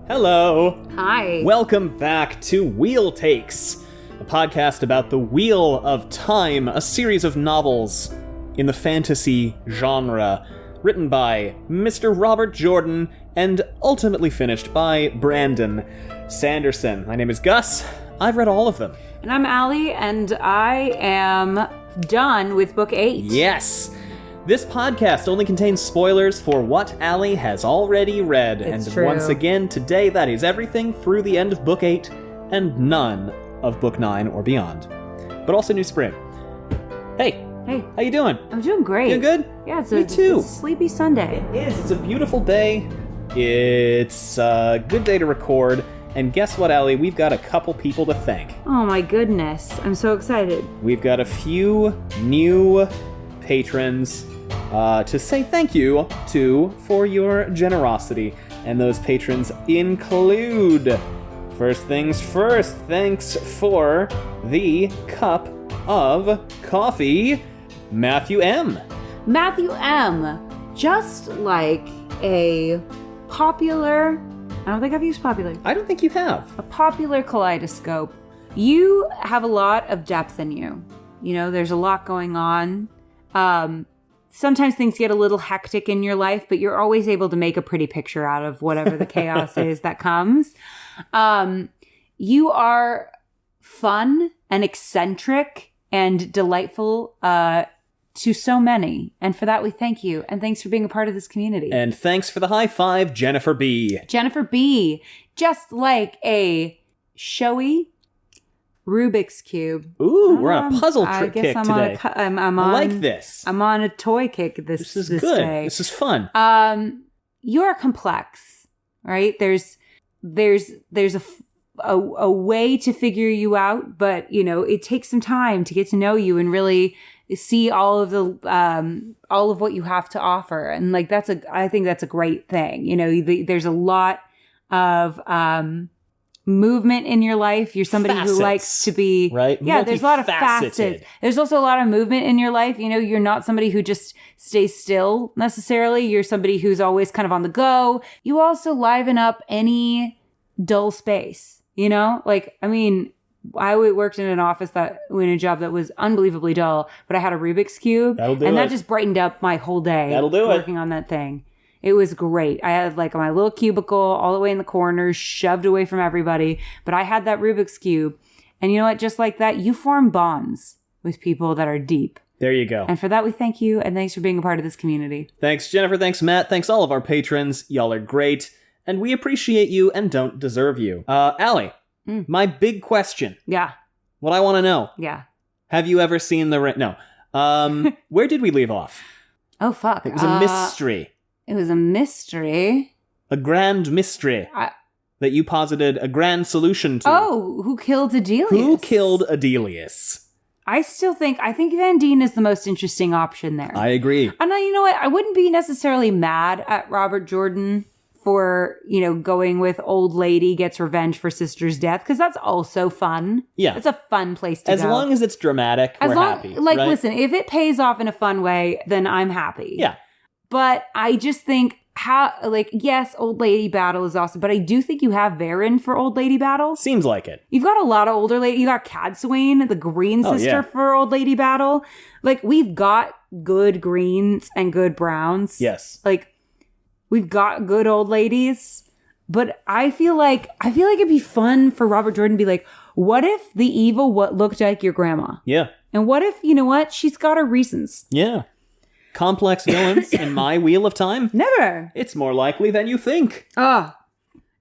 Hello. Hi. Welcome back to Wheel Takes, a podcast about the Wheel of Time, a series of novels in the fantasy genre, written by Mr. Robert Jordan and ultimately finished by Brandon Sanderson. My name is Gus. I've read all of them. And I'm Allie, and I am done with book 8. Yes. This podcast only contains spoilers for what Allie has already read. It's and true. Once again, today that is everything through the end of book 8 and none of book 9 or beyond. But also New Spring. Hey. Hey. How you doing? I'm doing great. You good? Yeah, Me too. It's a sleepy Sunday. It is. It's a beautiful day. It's a good day to record. And guess what, Allie? We've got a couple people to thank. Oh my goodness. I'm so excited. We've got a few new patrons to say thank you to for your generosity. And those patrons include, first things first, thanks for the cup of coffee, Matthew M. Matthew M. Just like a popular... I don't think I've used popular. I don't think you have. A popular kaleidoscope. You have a lot of depth in you. You know, there's a lot going on. Sometimes things get a little hectic in your life, but you're always able to make a pretty picture out of whatever the chaos is that comes. You are fun and eccentric and delightful to so many. And for that, we thank you. And thanks for being a part of this community. And thanks for the high five, Jennifer B. Jennifer B. Just like a showy Rubik's Cube. Ooh, we're on a puzzle trick kick I'm today. I like this. I'm on a toy kick this is good. day. This is fun. You're complex, right? There's a way to figure you out, but you know it takes some time to get to know you and really see all of what you have to offer. And like I think that's a great thing. You know, there's a lot of movement in your life. You're somebody who likes to be right. Yeah, there's a lot of facets. There's also a lot of movement in your life. You know, you're not somebody who just stays still necessarily. You're somebody who's always kind of on the go. You also liven up any dull space. You know, like I mean, I worked in an office in a job that was unbelievably dull, but I had a Rubik's Cube, that just brightened up my whole day. That'll do working on that thing. It was great. I had like my little cubicle all the way in the corner, shoved away from everybody. But I had that Rubik's Cube. And you know what? Just like that, you form bonds with people that are deep. There you go. And for that, we thank you. And thanks for being a part of this community. Thanks, Jennifer. Thanks, Matt. Thanks, all of our patrons. Y'all are great. And we appreciate you and don't deserve you. Allie, my big question. Yeah. What I want to know. Yeah. Have you ever seen the... No. Where did we leave off? Oh, fuck. It was a mystery. It was a mystery. A grand mystery that you posited a grand solution to. Oh, who killed Adelius? Who killed Adelius? I think Van Dien is the most interesting option there. I agree. And you know what? I wouldn't be necessarily mad at Robert Jordan for, you know, going with old lady gets revenge for sister's death, because that's also fun. Yeah. It's a fun place to go. As long as it's dramatic, we're happy. Like, right? Listen, if it pays off in a fun way, then I'm happy. Yeah. But I just think yes, old lady battle is awesome, but I do think you have Varen for old lady battle. Seems like it. You've got a lot of older lady. You got Cadsuane, the green sister for old lady battle. Like, we've got good greens and good browns. Yes. Like, we've got good old ladies. But I feel like it'd be fun for Robert Jordan to be like, what if the evil looked like your grandma? Yeah. And what if, you know what? She's got her reasons. Yeah. Complex villains in my Wheel of Time? Never. It's more likely than you think. Oh.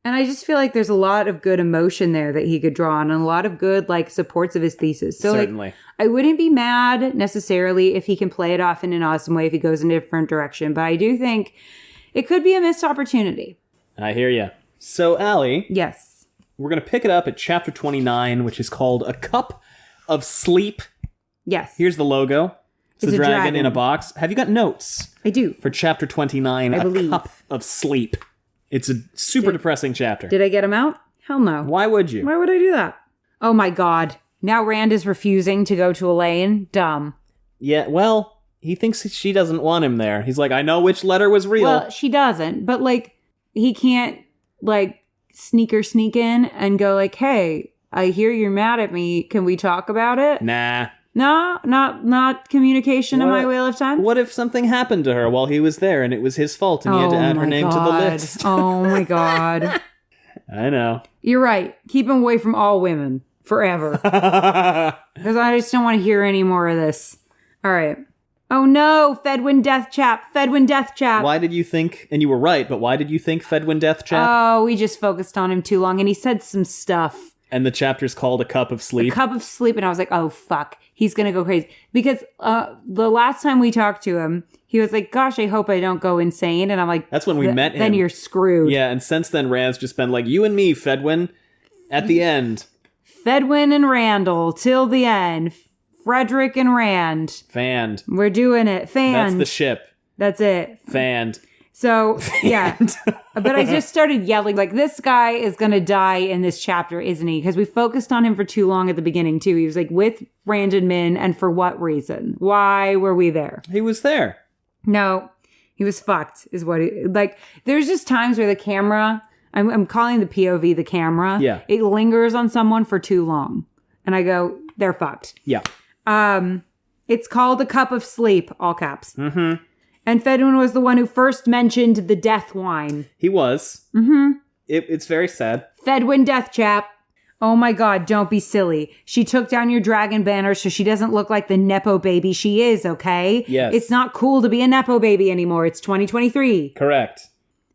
And I just feel like there's a lot of good emotion there that he could draw on, and a lot of good, like, supports of his thesis. So, certainly. Like, I wouldn't be mad necessarily if he can play it off in an awesome way if he goes in a different direction. But I do think it could be a missed opportunity. I hear you. So, Allie. Yes. We're going to pick it up at chapter 29, which is called A Cup of Sleep. Yes. Here's the logo. It's a dragon in a box. Have you got notes? I do. For chapter 29, I believe. Cup of Sleep. It's a super depressing chapter. Did I get him out? Hell no. Why would you? Why would I do that? Oh my god. Now Rand is refusing to go to Elaine. Dumb. Yeah, well, he thinks she doesn't want him there. He's like, I know which letter was real. Well, she doesn't. But, like, he can't, like, sneak in and go like, hey, I hear you're mad at me. Can we talk about it? Nah. No, not communication in my wheel of time. What if something happened to her while he was there and it was his fault and he had to add her name to the list? Oh my God. I know. You're right. Keep him away from all women forever. Because I just don't want to hear any more of this. All right. Oh no, Fedwin Death Chap. Why did you think, and you were right, but why did you think Fedwin Death Chap? Oh, we just focused on him too long and he said some stuff. And the chapter's called A Cup of Sleep. A Cup of Sleep, and I was like, oh fuck, he's gonna go crazy. Because the last time we talked to him, he was like, gosh, I hope I don't go insane. And I'm like, that's when we met him. Then you're screwed. Yeah, and since then, Rand's just been like, you and me, Fedwin, at the end. Fedwin and Randall, till the end. Frederick and Rand. Fanned. We're doing it. Fanned. That's the ship. That's it. Fanned. So, yeah. But I just started yelling, like, this guy is going to die in this chapter, isn't he? Because we focused on him for too long at the beginning, too. He was like, with Rand and Min, and for what reason? Why were we there? He was there. No, he was fucked, is what he, like, there's just times where the camera, I'm calling the POV the camera. Yeah. It lingers on someone for too long. And I go, they're fucked. Yeah. It's called A Cup of Sleep, all caps. Mm-hmm. And Fedwin was the one who first mentioned the death wine. He was. Mm-hmm. It's very sad. Fedwin Death Chap. Oh my God, don't be silly. She took down your dragon banner so she doesn't look like the Nepo baby she is, okay? Yes. It's not cool to be a Nepo baby anymore. It's 2023. Correct.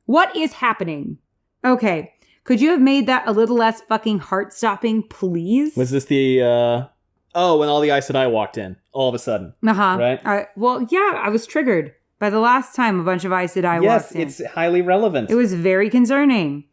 What is happening? Okay. Could you have made that a little less fucking heart-stopping, please? Was this the, when all the Aes Sedai walked in, all of a sudden. Uh-huh. Right? Well, yeah, I was triggered by the last time a bunch of Aes Sedai walked in. Yes, it's highly relevant. It was very concerning.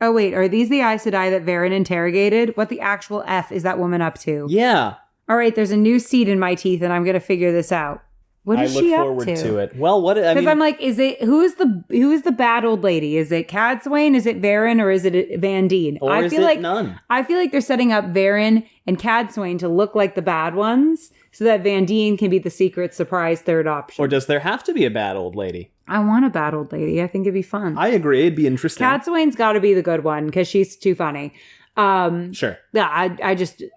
Oh wait, are these the Aes Sedai that Varen interrogated? What the actual F is that woman up to? Yeah. All right, there's a new seed in my teeth and I'm going to figure this out. What is she up to? I look forward to it. Well, because I'm like, who is the bad old lady? Is it Cadsuane? Is it Varen? Or is it Van Deen? Or is it none? I feel like they're setting up Varen and Cadsuane to look like the bad ones so that Van Deen can be the secret surprise third option. Or does there have to be a bad old lady? I want a bad old lady. I think it'd be fun. I agree. It'd be interesting. Cadsuane's got to be the good one because she's too funny. Sure. Yeah,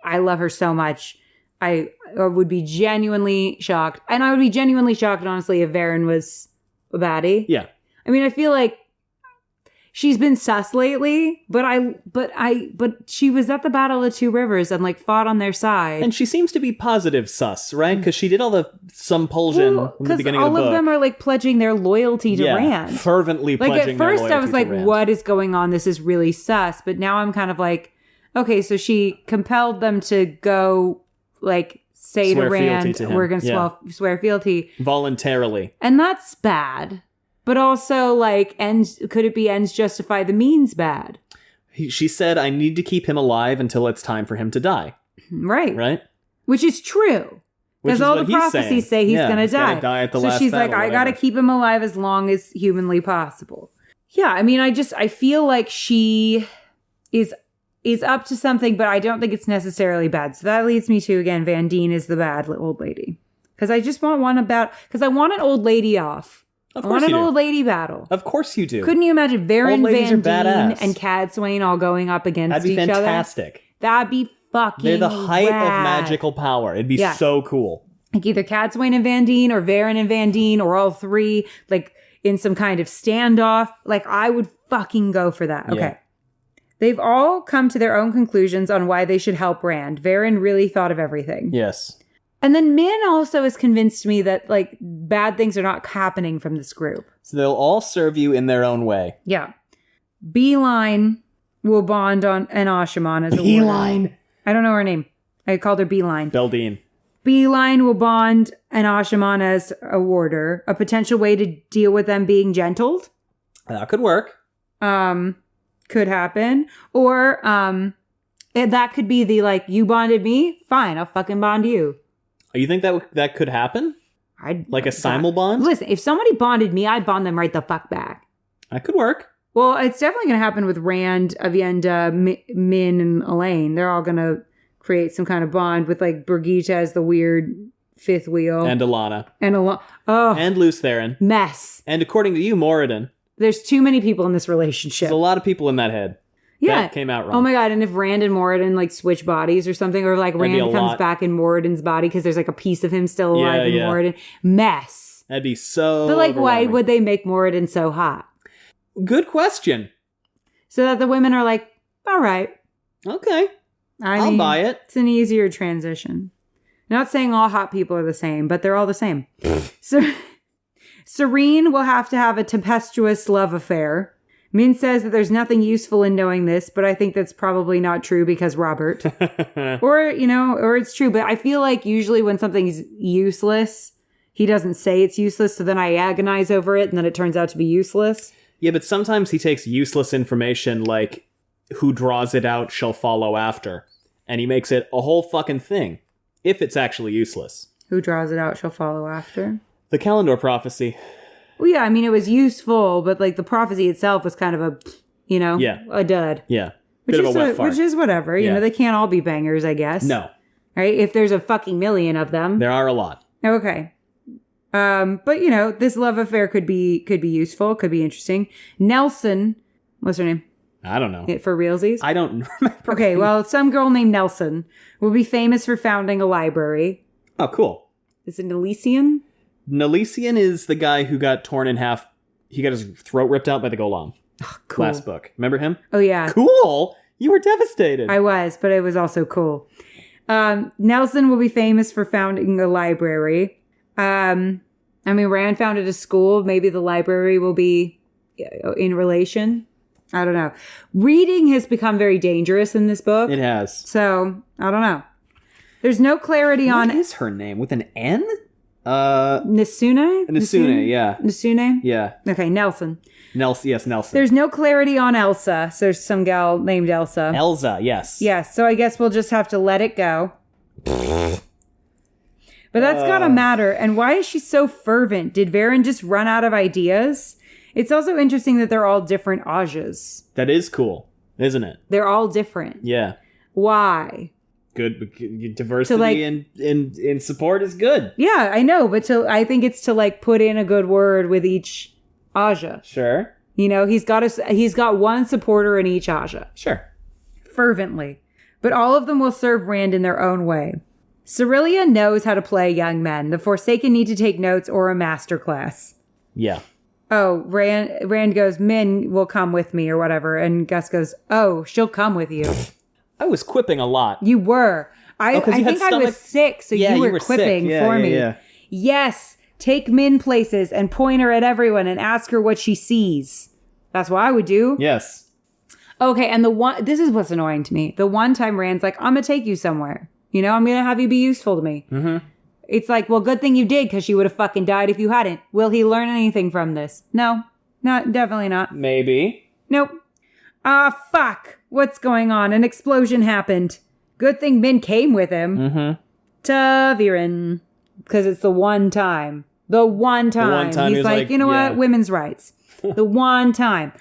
I love her so much. I would be genuinely shocked. And I would be genuinely shocked, honestly, if Varen was a baddie. Yeah. I mean, I feel like she's been sus lately, but she was at the Battle of Two Rivers and like fought on their side. And she seems to be positive sus, right? Because she did all the Sumpulsion in the beginning of the book. Because all of them are like pledging their loyalty to Rand. Fervently pledging their loyalty to Rand. Like at first I was like, what is going on? This is really sus. But now I'm kind of like, okay, so she compelled them to go like say swear to Rand, to we're going to swear fealty. Voluntarily. And that's bad. But also, like, could it be ends justify the means bad? She said, I need to keep him alive until it's time for him to die. Right. Right? Which is true. Because all the prophecies say he's going to die. Gonna die at the so last she's battle, like, I got to keep him alive as long as humanly possible. Yeah, I mean, I feel like she is up to something, but I don't think it's necessarily bad. So that leads me to, again, Van Deen is the bad old lady. Because I just want one because I want an old lady off. Of I course want you an do. old lady battle. Of course you do. Couldn't you imagine Varen, Van Deen, badass. and Cadsuane all going up against each other? That'd be fantastic. That'd be fucking They're the height rad. of magical power. It'd be so cool. Like either Cadsuane and Van Deen, or Varen and Van Deen, or all three, like in some kind of standoff. Like I would fucking go for that. Okay. Yeah. They've all come to their own conclusions on why they should help Rand. Varen really thought of everything. Yes. And then Min also has convinced me that like bad things are not happening from this group. So they'll all serve you in their own way. Yeah. Beeline will bond on an Ashaman as a Beeline. I don't know her name. I called her Beeline. Beldine. Beeline will bond an Ashaman as a warder. A potential way to deal with them being gentled. That could work. Could happen. Or that could be the like, you bonded me? Fine, I'll fucking bond you. You think that could happen? Like a simul bond? Listen, if somebody bonded me, I'd bond them right the fuck back. That could work. Well, it's definitely going to happen with Rand, Avienda, Min, and Elaine. They're all going to create some kind of bond with like Brigitte as the weird fifth wheel. And Alana. And And Luce Theron. Mess. And according to you, Moradin. There's too many people in this relationship. There's a lot of people in that head. Yeah. That came out wrong. Oh my God. And if Rand and Moradin like switch bodies or something, or like That'd be Rand a comes lot. back in Moradin's body because there's like a piece of him still alive in Yeah. Moradin. Mess. That'd be so But like, why overwhelming. would they make Moradin so hot? Good question. So that the women are like, all right. Okay. I I'll mean, buy it. It's an easier transition. Not saying all hot people are the same, but they're all the same. So Serene will have to have a tempestuous love affair. Min says that there's nothing useful in knowing this, but I think that's probably not true because Robert. Or it's true. But I feel like usually when something's useless, he doesn't say it's useless. So then I agonize over it and then it turns out to be useless. Yeah, but sometimes he takes useless information like who draws it out shall follow after. And he makes it a whole fucking thing. If it's actually useless. Who draws it out shall follow after. The Kalendor prophecy. Well, yeah, I mean, it was useful, but like the prophecy itself was kind of a, a dud. Yeah. Which Bit of a wet fart. Which is whatever. You Yeah. know, they can't all be bangers, I guess. No. Right? If there's a fucking million of them. There are a lot. Okay. But this love affair could be useful, could be interesting. Nelson, what's her name? I don't know. For realsies? I don't remember. Okay, well, some girl named Nelson will be famous for founding a library. Oh, cool. Is it Nelesian? Nelesian is the guy who got torn in half. He got his throat ripped out by the Golem. Oh, cool. Last book. Remember him? Oh, yeah. Cool. You were devastated. I was, but it was also cool. Nelson will be famous for founding a library. Rand founded a school. Maybe the library will be in relation. I don't know. Reading has become very dangerous in this book. It has. So, I don't know. There's no clarity on... What is her name? With an N? Nasune? Nasune, yeah. Nasune? Yeah. Okay, Nelson. Yes, Nelson. There's no clarity on Elsa. So there's some gal named Elsa. Elsa, yes. Yes, so I guess we'll just have to let it go. But that's gotta matter. And why is she so fervent? Did Varen just run out of ideas? It's also interesting that they're all different Ajas. That is cool, isn't it? They're all different. Yeah. Why? Good diversity in support is good. Yeah, I know, but I think it's to like put in a good word with each Aja. Sure. He's got one supporter in each Aja. Sure. Fervently. But all of them will serve Rand in their own way. Cerelia knows how to play young men. The Forsaken need to take notes or a masterclass. Yeah. Oh, Rand goes, Min will come with me or whatever. And Gus goes, oh, she'll come with you. I was quipping a lot. You were. I you had think I was sick, so you were quipping for me. Yeah. Yes, take Min places and point her at everyone and ask her what she sees. That's what I would do. Yes. Okay, and this is what's annoying to me. The one time Rand's like, I'm going to take you somewhere. I'm going to have you be useful to me. Mm-hmm. It's like, well, good thing you did because she would have fucking died if you hadn't. Will he learn anything from this? No, definitely not. Maybe. Nope. Fuck. What's going on? An explosion happened. Good thing Min came with him. Mm-hmm. Taviran. Because it's the one time. The one time. He's like, you know what? Women's rights. The one time.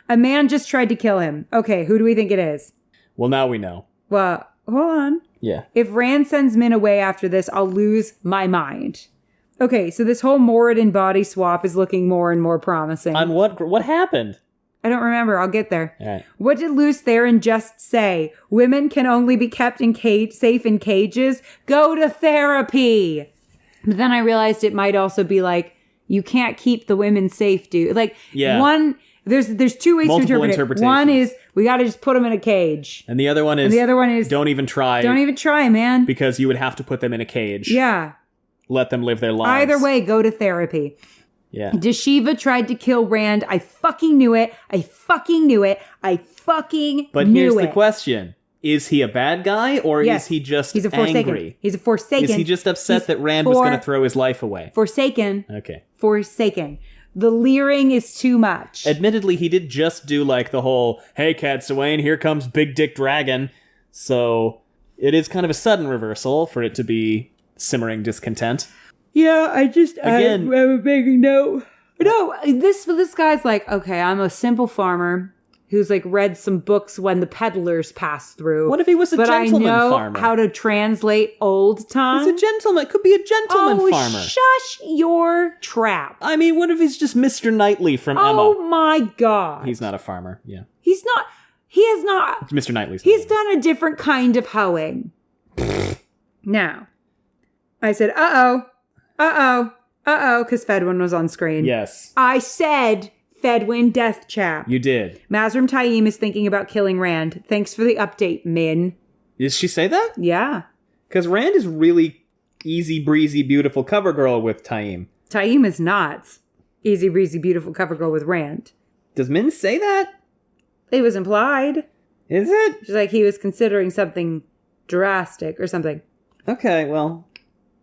A man just tried to kill him. Okay, who do we think it is? Well, now we know. Well, hold on. Yeah. If Rand sends Min away after this, I'll lose my mind. Okay, so this whole Moradin body swap is looking more and more promising. On what happened? I don't remember. I'll get there. All right. What did Luce Theron just say? Women can only be kept safe in cages? Go to therapy! But then I realized it might also be like, you can't keep the women safe, dude. Like, there's two ways Multiple to interpret it. One is, we gotta just put them in a cage. And the other one is, don't even try. Don't even try, man. Because you would have to put them in a cage. Yeah. Let them live their lives. Either way, go to therapy. Yeah. Deshiva tried to kill Rand. I fucking knew it. I fucking knew it. But here's the question. Is he a bad guy or is he just He's a Forsaken. angry? He's a Forsaken. Is he just upset that Rand was going to throw his life away? Forsaken. Okay. Forsaken. The leering is too much. Admittedly, he did just do like the whole, hey, Cat Swain, here comes Big Dick Dragon. So it is kind of a sudden reversal for it to be simmering discontent. Yeah, Again, I'm making note. No, this guy's like, okay, I'm a simple farmer who's like read some books when the peddlers passed through. What if he was a gentleman I know farmer? How to translate old tongue? He's a gentleman. Could be a gentleman farmer. Shush your trap. I mean, what if he's just Mr. Knightley from Emma? Oh my God. He's not a farmer. Yeah. He's not. He has not. Mr. Knightley's. He's done a different kind of hoeing. Now, I said, because Fedwin was on screen. Yes. I said Fedwin death chap. You did. Mazrim Taim is thinking about killing Rand. Thanks for the update, Min. Did she say that? Yeah. Because Rand is really easy breezy, beautiful cover girl with Taim. Taim is not easy breezy, beautiful cover girl with Rand. Does Min say that? It was implied. Is it? She's like he was considering something drastic or something. Okay, well.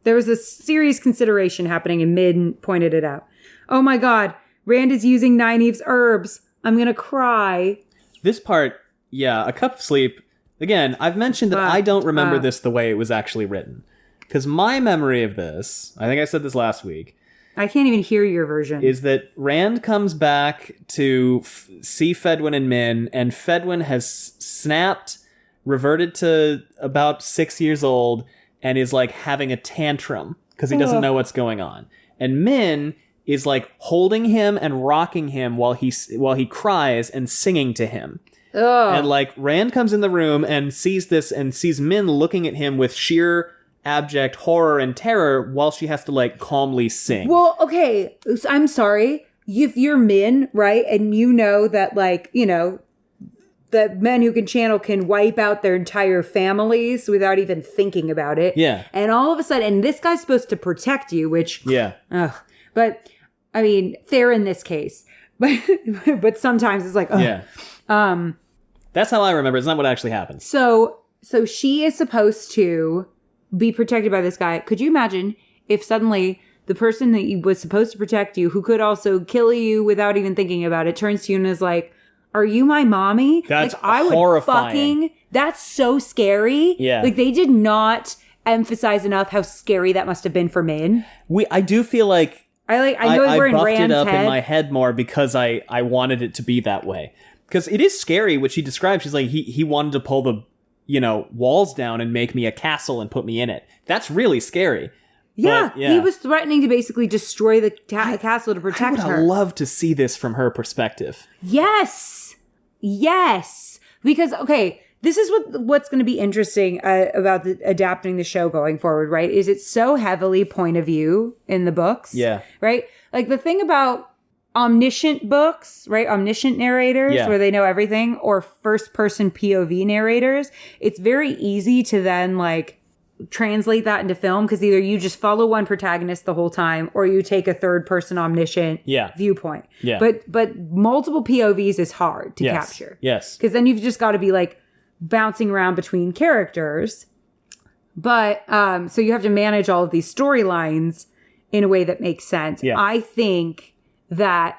There was a serious consideration happening and Min pointed it out. Oh my God. Rand is using Nynaeve's herbs. I'm going to cry. This part, yeah, A Cup of Sleep. Again, I've mentioned that I don't remember this the way it was actually written. Because my memory of this, I think I said this last week. I can't even hear your version. Is that Rand comes back to see Fedwin and Min, and Fedwin has snapped, reverted to about 6 years old, and is like having a tantrum because he doesn't know what's going on. And Min is like holding him and rocking him while he cries and singing to him. Ugh. And like Rand comes in the room and sees this and sees Min looking at him with sheer abject horror and terror while she has to like calmly sing. Well, okay, I'm sorry. If you're Min, right, and you know that like, you know, that men who can channel can wipe out their entire families without even thinking about it. Yeah. And all of a sudden, and this guy's supposed to protect you, which... Yeah. But, I mean, fair in this case. But sometimes it's like... Yeah. That's how I remember. It's not what actually happens. So she is supposed to be protected by this guy. Could you imagine if suddenly the person that was supposed to protect you, who could also kill you without even thinking about it, turns to you and is like, are you my mommy? That's like, I would horrifying. That's so scary. Yeah. Like they did not emphasize enough how scary that must have been for Min. I do feel like I know we're in buffed Rand's it up head. in my head more because I wanted it to be that way. Because it is scary what she described. She's like, he wanted to pull the, walls down and make me a castle and put me in it. That's really scary. Yeah, but, yeah. He was threatening to basically destroy the castle to protect her. I would love to see this from her perspective. Yes. Because, okay, this is what's going to be interesting about adapting the show going forward, right? Is it's so heavily point of view in the books. Yeah. Right? Like the thing about omniscient books, right? Omniscient narrators where they know everything, or first person POV narrators, it's very easy to then like translate that into film because either you just follow one protagonist the whole time or you take a third person omniscient viewpoint. Yeah. But multiple POVs is hard to capture. Yes. Because then you've just got to be like bouncing around between characters. But so you have to manage all of these storylines in a way that makes sense. Yeah. I think that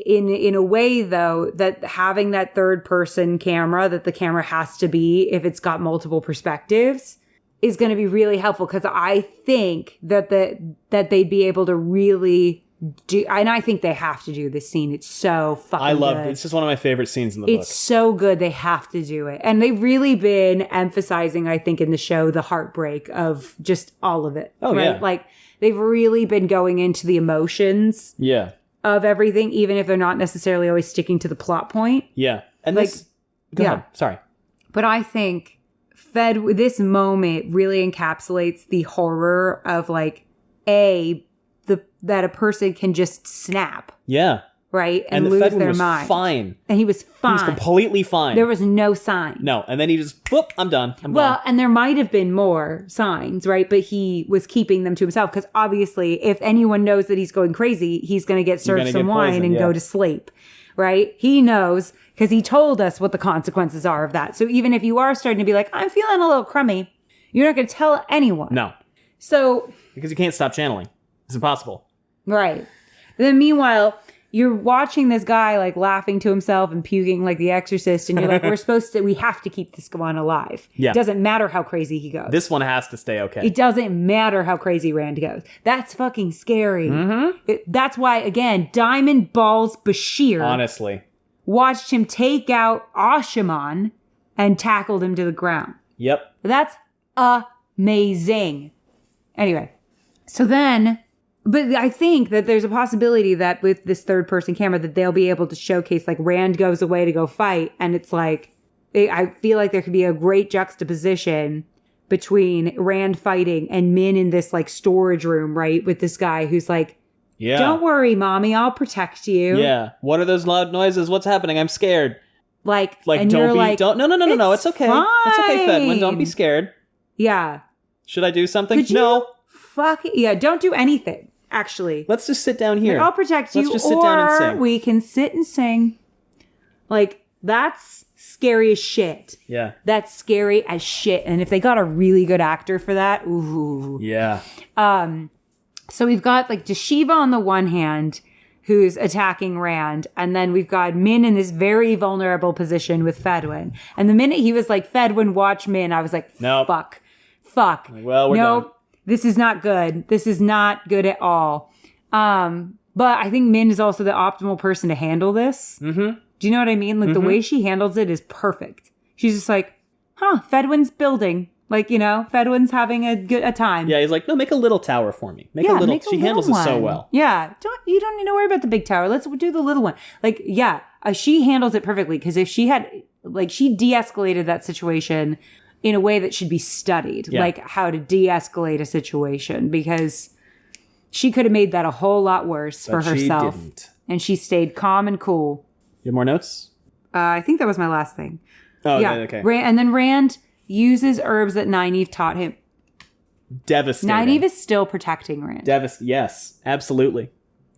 in a way, though, that having that third person camera, that the camera has to be, if it's got multiple perspectives, is going to be really helpful. Because I think that they'd be able to really do, and I think they have to do this scene. It's so fucking I love good. it. It's just one of my favorite scenes in the book. It's so good. They have to do it. And they've really been emphasizing, I think, in the show, the heartbreak of just all of it. Oh, right? yeah. Like, they've really been going into the emotions of everything, even if they're not necessarily always sticking to the plot point. Yeah. And like, go ahead. Sorry. But I think this moment really encapsulates the horror of like, that a person can just snap. Yeah. Right? And the lose Fedwin their was mind. Fine. And he was fine. He was completely fine. There was no sign. No. And then he just, whoop, I'm done. I'm well, gone. And there might have been more signs, right? But he was keeping them to himself because obviously if anyone knows that he's going crazy, he's going to get served some wine and go to sleep, right? He knows because he told us what the consequences are of that. So even if you are starting to be like, I'm feeling a little crummy, you're not going to tell anyone. No. So. Because you can't stop channeling. It's impossible. Right. Then meanwhile, you're watching this guy like laughing to himself and puking like The Exorcist. And you're like, we have to keep this one alive. Yeah. It doesn't matter how crazy he goes. This one has to stay okay. It doesn't matter how crazy Rand goes. That's fucking scary. Mm-hmm. That's why, again, Diamond Balls Bashir. Honestly. watched him take out Ashaman and tackled him to the ground. Yep. That's amazing. Anyway, so then, but I think that there's a possibility that with this third person camera that they'll be able to showcase like Rand goes away to go fight. And it's like, I feel like there could be a great juxtaposition between Rand fighting and Min in this like storage room, right? With this guy who's like, Yeah. don't worry, mommy, I'll protect you. Yeah. What are those loud noises? What's happening? I'm scared. Like Like, and you're don't be, like, don't, no, it's okay. It's okay, Fedwin, don't be fine. scared. Yeah. Should I do something? Could you No. yeah, don't do anything, actually. Let's just sit down here. Like, I'll protect you, Let's just sit down and or sing. we can sit and sing. Like, that's scary as shit. Yeah. That's scary as shit. And if they got a really good actor for that, ooh. Yeah. So we've got like Dashiva on the one hand, who's attacking Rand, and then we've got Min in this very vulnerable position with Fedwin. And the minute he was like, Fedwin, watch Min, I was like, Nope. fuck. Well, we're done. This is not good. This is not good at all. But I think Min is also the optimal person to handle this. Mm-hmm. Do you know what I mean? Like the way she handles it is perfect. She's just like, Fedwin's building. Like, you know, Fedwin's having a time. Yeah, he's like, no, make a little tower for me. Make a little. She handles it so well. Yeah. You don't need to worry about the big tower. Let's do the little one. Like, yeah, she handles it perfectly. Because if she had, like, she de-escalated that situation in a way that should be studied. Yeah. Like how to de-escalate a situation. Because she could have made that a whole lot worse for herself. She didn't. And she stayed calm and cool. You have more notes? I think that was my last thing. Oh, yeah. okay. And then Rand uses herbs that Nynaeve taught him. Devastating. Nynaeve is still protecting Rand. Yes, absolutely.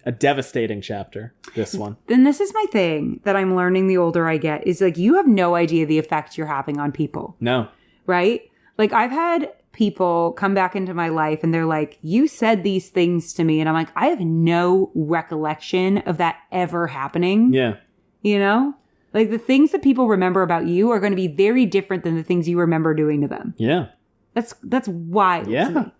A devastating chapter, this one. Then this is my thing that I'm learning the older I get is like, you have no idea the effect you're having on people. No. Right? Like I've had people come back into my life and they're like, you said these things to me. And I'm like, I have no recollection of that ever happening. Yeah. You know? Like the things that people remember about you are going to be very different than the things you remember doing to them. Yeah. That's wild to Yeah. me.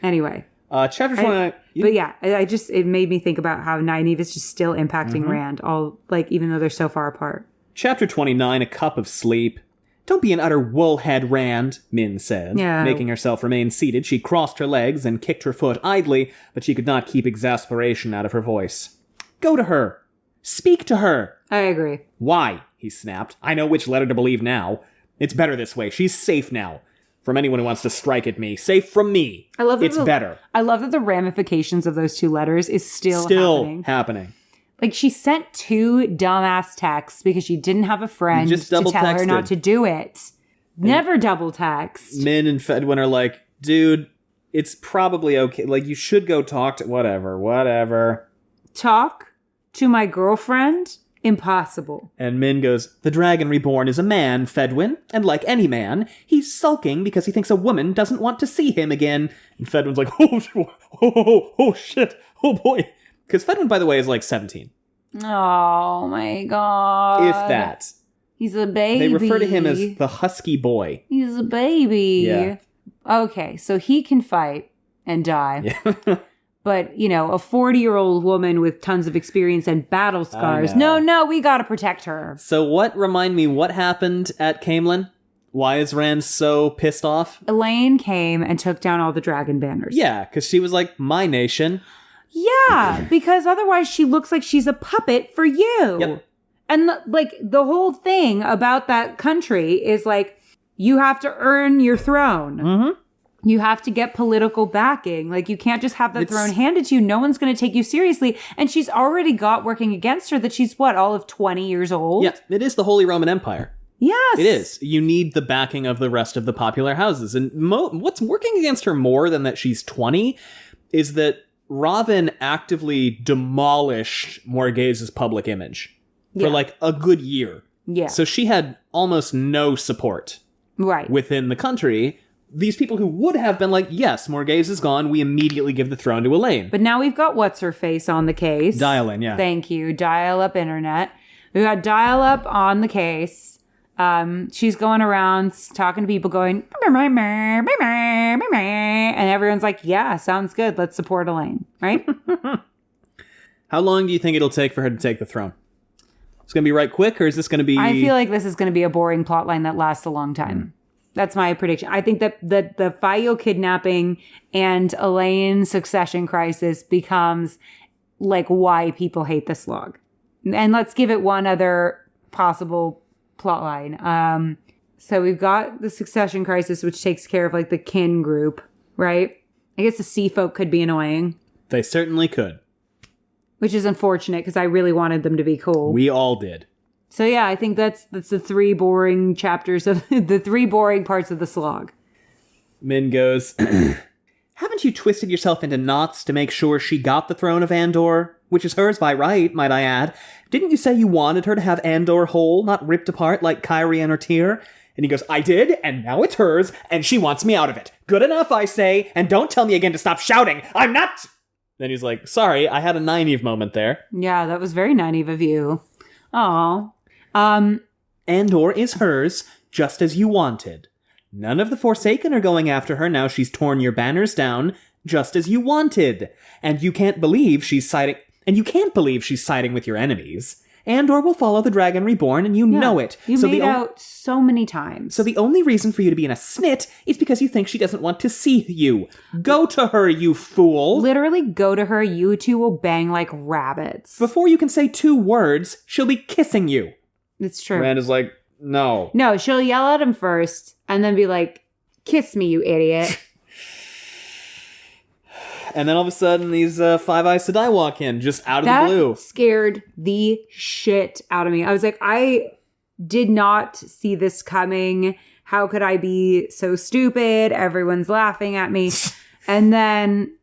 Anyway. Chapter 29. But yeah, it made me think about how Nynaeve is just still impacting Rand, all like even though they're so far apart. Chapter 29, A Cup of Sleep. Don't be an utter woolhead, Rand, Min said. Yeah. Making herself remain seated, she crossed her legs and kicked her foot idly, but she could not keep exasperation out of her voice. Go to her. Speak to her. I agree. Why? He snapped. I know which letter to believe now. It's better this way. She's safe now. From anyone who wants to strike at me. Safe from me. I love that it's better. I love that the ramifications of those two letters is still happening. Like she sent 2 dumbass texts because she didn't have a friend just to tell double-texted. her not to do it. Never double text. Min and Fedwin are like, dude, it's probably okay. Like, you should go talk to... Whatever. Talk to my girlfriend? Impossible. And Min goes, the Dragon Reborn is a man, Fedwin, and like any man, he's sulking because he thinks a woman doesn't want to see him again. And Fedwin's like, oh shit, oh boy. Because Fedwin, by the way, is like 17. Oh my god. If that. He's a baby. They refer to him as the husky boy. He's a baby. Yeah. Okay, so he can fight and die. Yeah. But, you know, a 40-year-old woman with tons of experience and battle scars. know. No, we gotta protect her. So remind me, what happened at Camelin? Why is Rand so pissed off? Elaine came and took down all the dragon banners. Yeah, because she was like, my nation. Yeah, because otherwise she looks like she's a puppet for you. Yep. And the whole thing about that country is like, you have to earn your throne. Mm-hmm. You have to get political backing. Like, you can't just have that throne handed to you. No one's going to take you seriously. And she's already got working against her that she's, all of 20 years old? Yeah, it is the Holy Roman Empire. Yes. It is. You need the backing of the rest of the popular houses. And what's working against her more than that she's 20 is that Ravin actively demolished Morghase's public image for a good year. Yeah. So she had almost no support within the country. These people who would have been like, yes, Morghase is gone, we immediately give the throne to Elaine. But now we've got what's-her-face on the case. Dial-in, yeah. Thank you. Dial-up internet. We've got dial-up on the case. She's going around talking to people going, and everyone's like, yeah, sounds good. Let's support Elaine, right? How long do you think it'll take for her to take the throne? going to be right quick, or is this going to be... I feel like this is going to be a boring plotline that lasts a long time. That's my prediction. I think that the Fayo kidnapping and Elaine succession crisis becomes like why people hate this log. And let's give it one other possible plotline. So we've got the succession crisis, which takes care of like the kin group, right? I guess the sea folk could be annoying. They certainly could. Which is unfortunate because I really wanted them to be cool. We all did. So yeah, I think that's the 3 boring chapters of the 3 boring parts of the slog. Min goes, haven't you twisted yourself into knots to make sure she got the throne of Andor? Which is hers by right, might I add. Didn't you say you wanted her to have Andor whole, not ripped apart like Kyrie and her tear? And he goes, I did, and now it's hers, and she wants me out of it. Good enough, I say, and don't tell me again to stop shouting. I'm not... Then he's like, sorry, I had a Nynaeve moment there. Yeah, that was very Nynaeve of you. Aw. Andor is hers, just as you wanted. None of the Forsaken are going after her now she's torn your banners down, just as you wanted. And you can't believe she's siding with your enemies. Andor will follow the Dragon Reborn, and you know it. You made out so many times. So the only reason for you to be in a snit is because you think she doesn't want to see you. Go to her, you fool! Literally go to her, you two will bang like rabbits. Before you can say 2 words, she'll be kissing you. It's true. Rand is like, no. No, she'll yell at him first, and then be like, kiss me, you idiot. And then all of a sudden, these Five Eyes Sedai walk in, just out of the blue. That scared the shit out of me. I was like, I did not see this coming. How could I be so stupid? Everyone's laughing at me. And then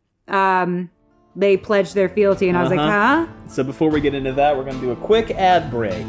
they pledged their fealty, and I was like, huh? So before we get into that, we're going to do a quick ad break.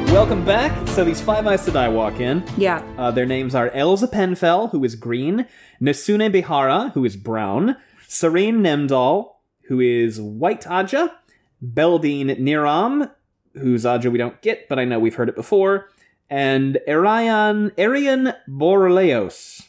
Welcome back. So these Five Eyes Sedai walk in. Yeah. Their names are Elza Penfell, who is green, Nasune Behara, who is brown, Serene Nemdal, who is white Aja, Beldine Niram, whose Aja we don't get, but I know we've heard it before, and Arian Borleos.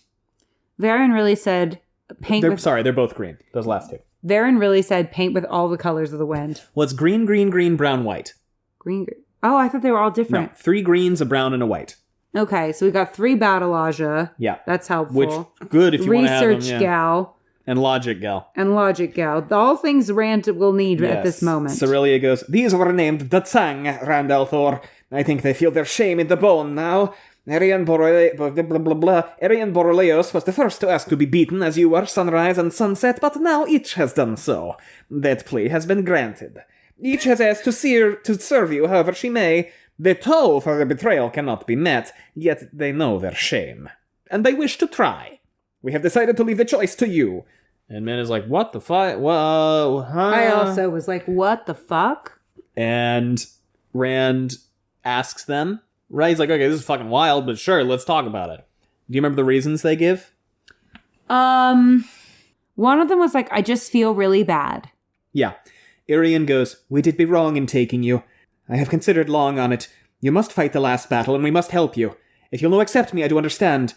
Varen really said They're both green. Those last 2. Varen really said paint with all the colors of the wind. Well, it's green, green, green, brown, white. Green. Oh, I thought they were all different. No, 3 greens, a brown, and a white. Okay, so we got 3 battle Aja. Yeah. That's helpful. Which, good if you want to have them. Research gal. And logic gal. All things Rand will need at this moment. Cerelia goes, these were named the Tsang, Rand al'Thor. I think they feel their shame in the bone now. Arian Borleos was the first to ask to be beaten as you were sunrise and sunset, but now each has done so. That plea has been granted. Each has asked to serve you however she may. The toll for the betrayal cannot be met, yet they know their shame. And they wish to try. We have decided to leave the choice to you. And Min is like, what the fuck? Whoa, huh? I also was like, what the fuck? And Rand asks them, right? He's like, okay, this is fucking wild, but sure, let's talk about it. Do you remember the reasons they give? One of them was like, I just feel really bad. Yeah. Irian goes, we did be wrong in taking you. I have considered long on it. You must fight the last battle, and we must help you. If you'll no accept me, I do understand.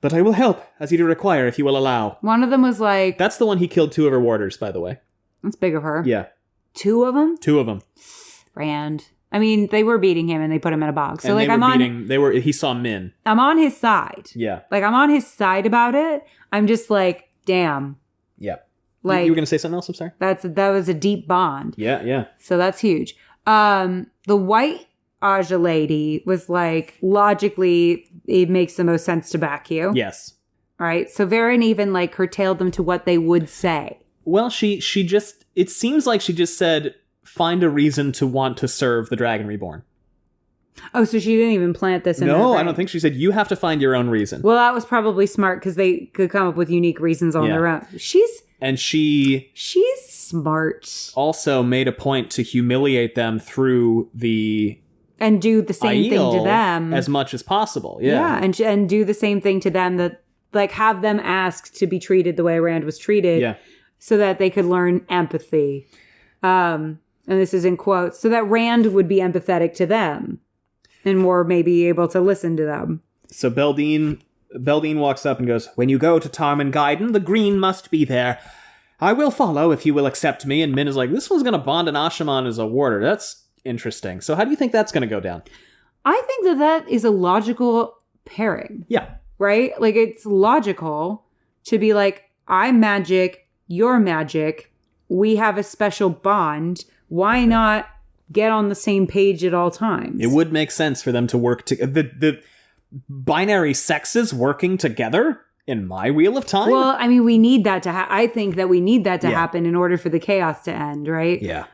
But I will help, as you do require, if you will allow. One of them was like... That's the one he killed 2 of her warders, by the way. That's big of her. Yeah. 2 of them? 2 of them. Rand. I mean, they were beating him, and they put him in a box. So, and he saw Min. I'm on his side. Yeah. Like, I'm on his side about it. I'm just like, damn. Yeah. Like, you were going to say something else? I'm sorry. That was a deep bond. Yeah. So that's huge. The white Aja lady was like, logically, it makes the most sense to back you. Yes. Right? So Varen even like curtailed them to what they would say. Well, she just, it seems like she just said, find a reason to want to serve the Dragon Reborn. Oh, so she didn't even plant this in her No, brain. I don't think she said, you have to find your own reason. Well, that was probably smart because they could come up with unique reasons on their own. She's smart. Also made a point to humiliate them through the... And do the same thing to them. As much as possible, yeah. Yeah, and do the same thing to them that, like, have them ask to be treated the way Rand was treated. Yeah. So that they could learn empathy. And this is in quotes, so that Rand would be empathetic to them and more maybe able to listen to them. So Beldine walks up and goes, "When you go to Tarmangaiden, the green must be there. I will follow if you will accept me." And Min is like, this one's going to bond an Ashaman as a warder. That's interesting. So how do you think that's going to go down? I think that is a logical pairing. Yeah. Right? Like, it's logical to be like, I'm magic, you're magic, we have a special bond. Why not get on the same page at all times? It would make sense for them to work together. The binary sexes working together in my Wheel of Time? Well, I mean, we need that to I think that we need that to happen in order for the chaos to end, right? Yeah.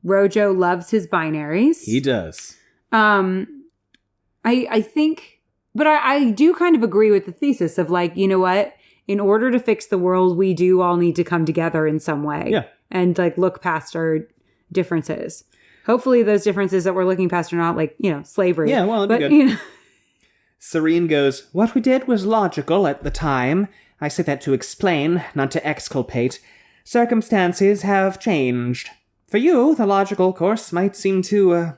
Rojo loves his binaries. He does. I think, but I do kind of agree with the thesis of like, you know what? In order to fix the world, we do all need to come together in some way. Yeah. And like look past our differences. Hopefully those differences that we're looking past are not like, slavery. Yeah, well, it'd be good. Serene goes, "What we did was logical at the time. I say that to explain, not to exculpate. Circumstances have changed. For you, the logical course might seem to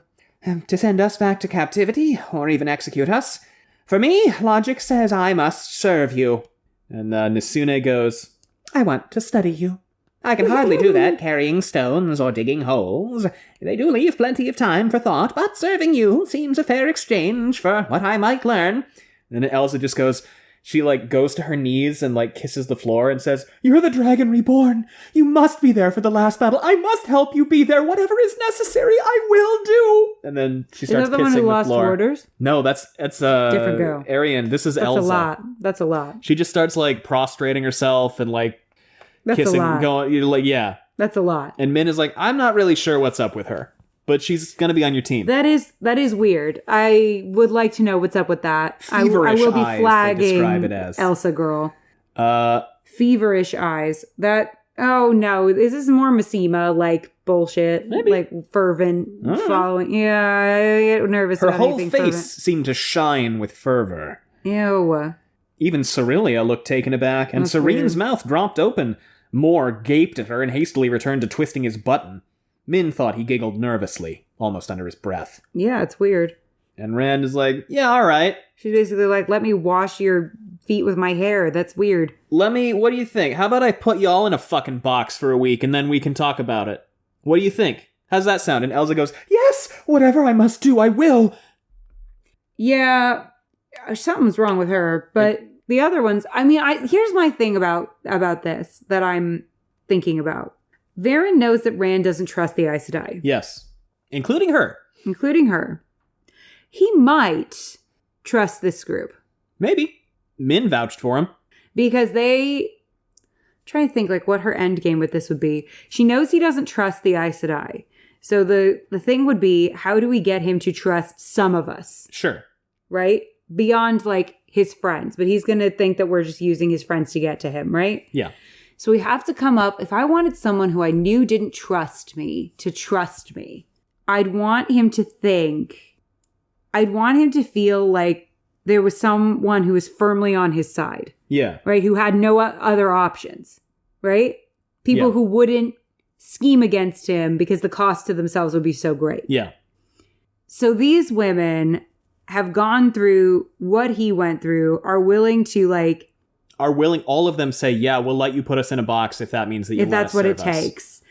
send us back to captivity, or even execute us. For me, logic says I must serve you." And Nisune goes, "I want to study you. I can hardly do that carrying stones or digging holes. They do leave plenty of time for thought, but serving you seems a fair exchange for what I might learn." And then Elsa just goes, she goes to her knees and kisses the floor and says, "You're the dragon reborn. You must be there for the last battle. I must help you be there. Whatever is necessary, I will do." And then she starts kissing the floor. Is that the kissing one who the lost floor. orders? No, that's different girl. Arian. This is That's Elsa. That's a lot. She just starts prostrating herself and That's kissing, a lot. going, yeah. That's a lot. And Min is like, "I'm not really sure what's up with her, but she's going to be on your team." That is weird. I would like to know what's up with that. Feverish I will be eyes, they flagging describe it as. Elsa girl. Feverish eyes. Oh no, is this more Massima bullshit? Maybe. Fervent following. Yeah, I get nervous Her about whole anything face fervent. seemed to shine with fervor. Ew. Even Cerelia looked taken aback, and That's Serene's weird. mouth dropped open. Moore gaped at her and hastily returned to twisting his button. Min thought he giggled nervously, almost under his breath. Yeah, it's weird. And Rand is like, "Yeah, all right. She's basically like, "Let me wash your feet with my hair." That's weird. What do you think? How about I put y'all in a fucking box for a week and then we can talk about it? What do you think? How's that sound?" And Elsa goes, "Yes, whatever I must do, I will." Yeah, something's wrong with her. But the other ones, I mean, here's my thing about this that I'm thinking about. Varen knows that Rand doesn't trust the Aes Sedai. Yes. Including her. He might trust this group. Maybe. Min vouched for him. Because trying to think what her end game with this would be. She knows he doesn't trust the Aes Sedai. So the thing would be, how do we get him to trust some of us? Sure. Right? Beyond his friends. But he's going to think that we're just using his friends to get to him, right? Yeah. So we have to come up, if I wanted someone who I knew didn't trust me to trust me, I'd want him to feel like there was someone who was firmly on his side. Yeah. Right? Who had no other options. Right? People who wouldn't scheme against him because the cost to themselves would be so great. Yeah. So these women have gone through what he went through, are willing to all of them say, "Yeah, we'll let you put us in a box if that means that you if that's what it serve us." takes.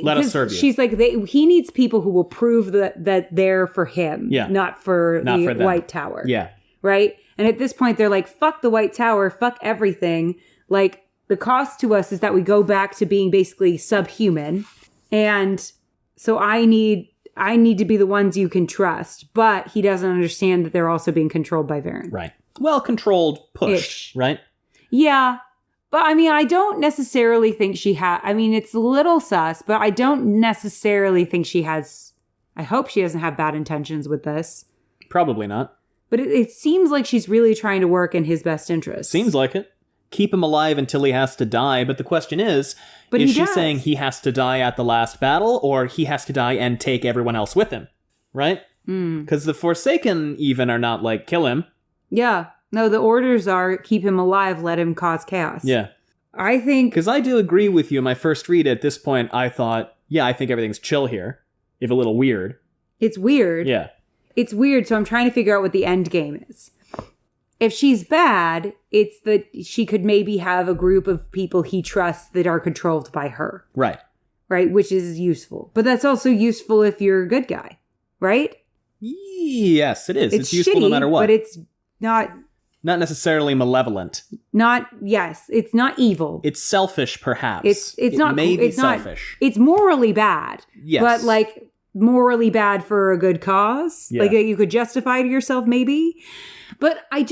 Let us serve you. She's like, he needs people who will prove that they're for him, not for the White Tower. Yeah. Right? And at this point, they're like, fuck the White Tower, fuck everything. The cost to us is that we go back to being basically subhuman. And so I need to be the ones you can trust. But he doesn't understand that they're also being controlled by Varen. Right. Well, controlled push, Ish. right? Yeah. But I mean, I don't necessarily think she it's a little sus, but I don't necessarily think she has, I hope she doesn't have bad intentions with this. Probably not. But it seems like she's really trying to work in his best interest. Seems like it. Keep him alive until he has to die. But the question is she saying he has to die at the last battle, or he has to die and take everyone else with him? Right? Because the Forsaken even are not kill him. Yeah. No, the orders are keep him alive, let him cause chaos. Yeah. I think... Because I do agree with you. In my first read at this point, I thought yeah, I think everything's chill here, if a little weird. It's weird. Yeah. It's weird, so I'm trying to figure out what the end game is. If she's bad, it's that she could maybe have a group of people he trusts that are controlled by her. Right. Right? Which is useful. But that's also useful if you're a good guy. Right? Yes, it is. It's useful shitty, no matter what. But it's not necessarily malevolent. It's not evil. It's selfish, perhaps. It may be selfish. It's morally bad. Yes. But like morally bad for a good cause. Yeah. Like you could justify to yourself maybe. But I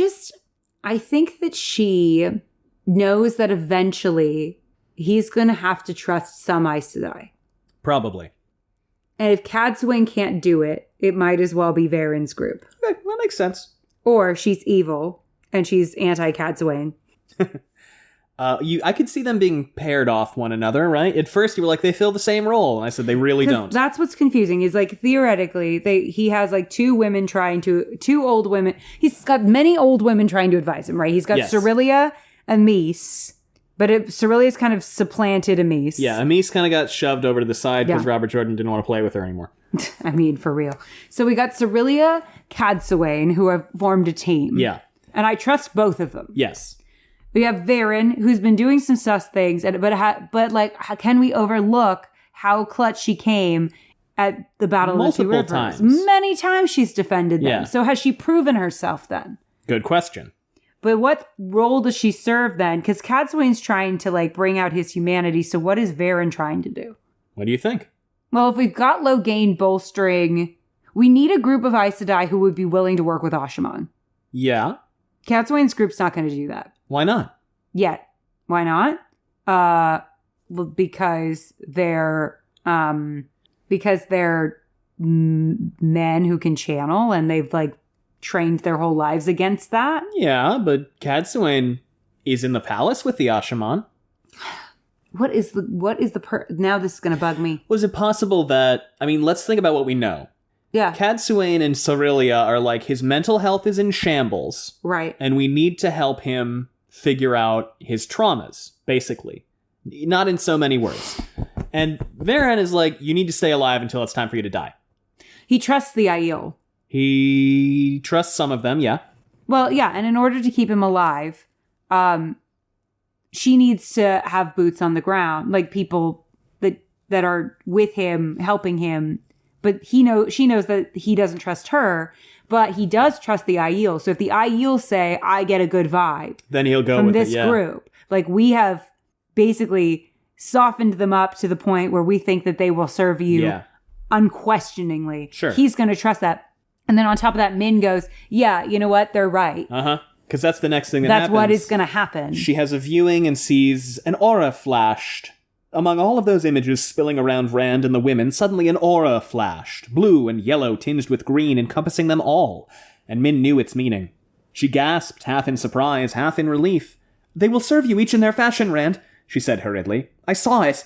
think that she knows that eventually he's going to have to trust some Aes Sedai. Probably. And if Cadsuane can't do it, it might as well be Varen's group. Okay, that makes sense. Or she's evil and she's anti-Cadsuane. I could see them being paired off one another, right? At first you were like, they fill the same role. And I said, they really don't. That's what's confusing is like, theoretically, he has like two old women. He's got many old women trying to advise him, right? He's got Cerelia and Mies. But Cerelia's kind of supplanted Amis. Yeah, Amis kind of got shoved over to the side because Robert Jordan didn't want to play with her anymore. I mean, for real. So we got Cerelia, Cadsuane, who have formed a team. Yeah. And I trust both of them. Yes. We have Varen, who's been doing some sus things, but can we overlook how clutch she came at the Battle of the Two Rivers? Times. Many times she's defended them. Yeah. So has she proven herself then? Good question. But what role does she serve then? Because Cadsuane's trying to like bring out his humanity. So what is Varen trying to do? What do you think? Well, if we've got Logain bolstering, we need a group of Aes Sedai who would be willing to work with Ashaman. Yeah. Cadsuane's group's not going to do that. Why not? Yet. Why not? Well, because they're men who can channel and they've like trained their whole lives against that. Yeah, but Cadsuane is in the palace with the Ashaman. Now this is going to bug me. Was it possible that, let's think about what we know. Yeah. Cadsuane and Cerelia are like, his mental health is in shambles. Right. And we need to help him figure out his traumas, basically. Not in so many words. And Varen is like, you need to stay alive until it's time for you to die. He trusts the Aiel. He trusts some of them, yeah. Well, yeah, and in order to keep him alive, she needs to have boots on the ground, like people that are with him, helping him. But she knows that he doesn't trust her, but he does trust the Aiel. So if the Aiel say, I get a good vibe, then he'll go from with this it, yeah. group. Like we have basically softened them up to the point where we think that they will serve you unquestioningly. Sure. He's going to trust that. And then on top of that, Min goes, yeah, you know what? They're right. Uh-huh. Because that's the next thing that happens. That's what is going to happen. She has a viewing and sees an aura flashed. Among all of those images spilling around Rand and the women, suddenly an aura flashed, blue and yellow tinged with green, encompassing them all. And Min knew its meaning. She gasped, half in surprise, half in relief. They will serve you each in their fashion, Rand, she said hurriedly. I saw it.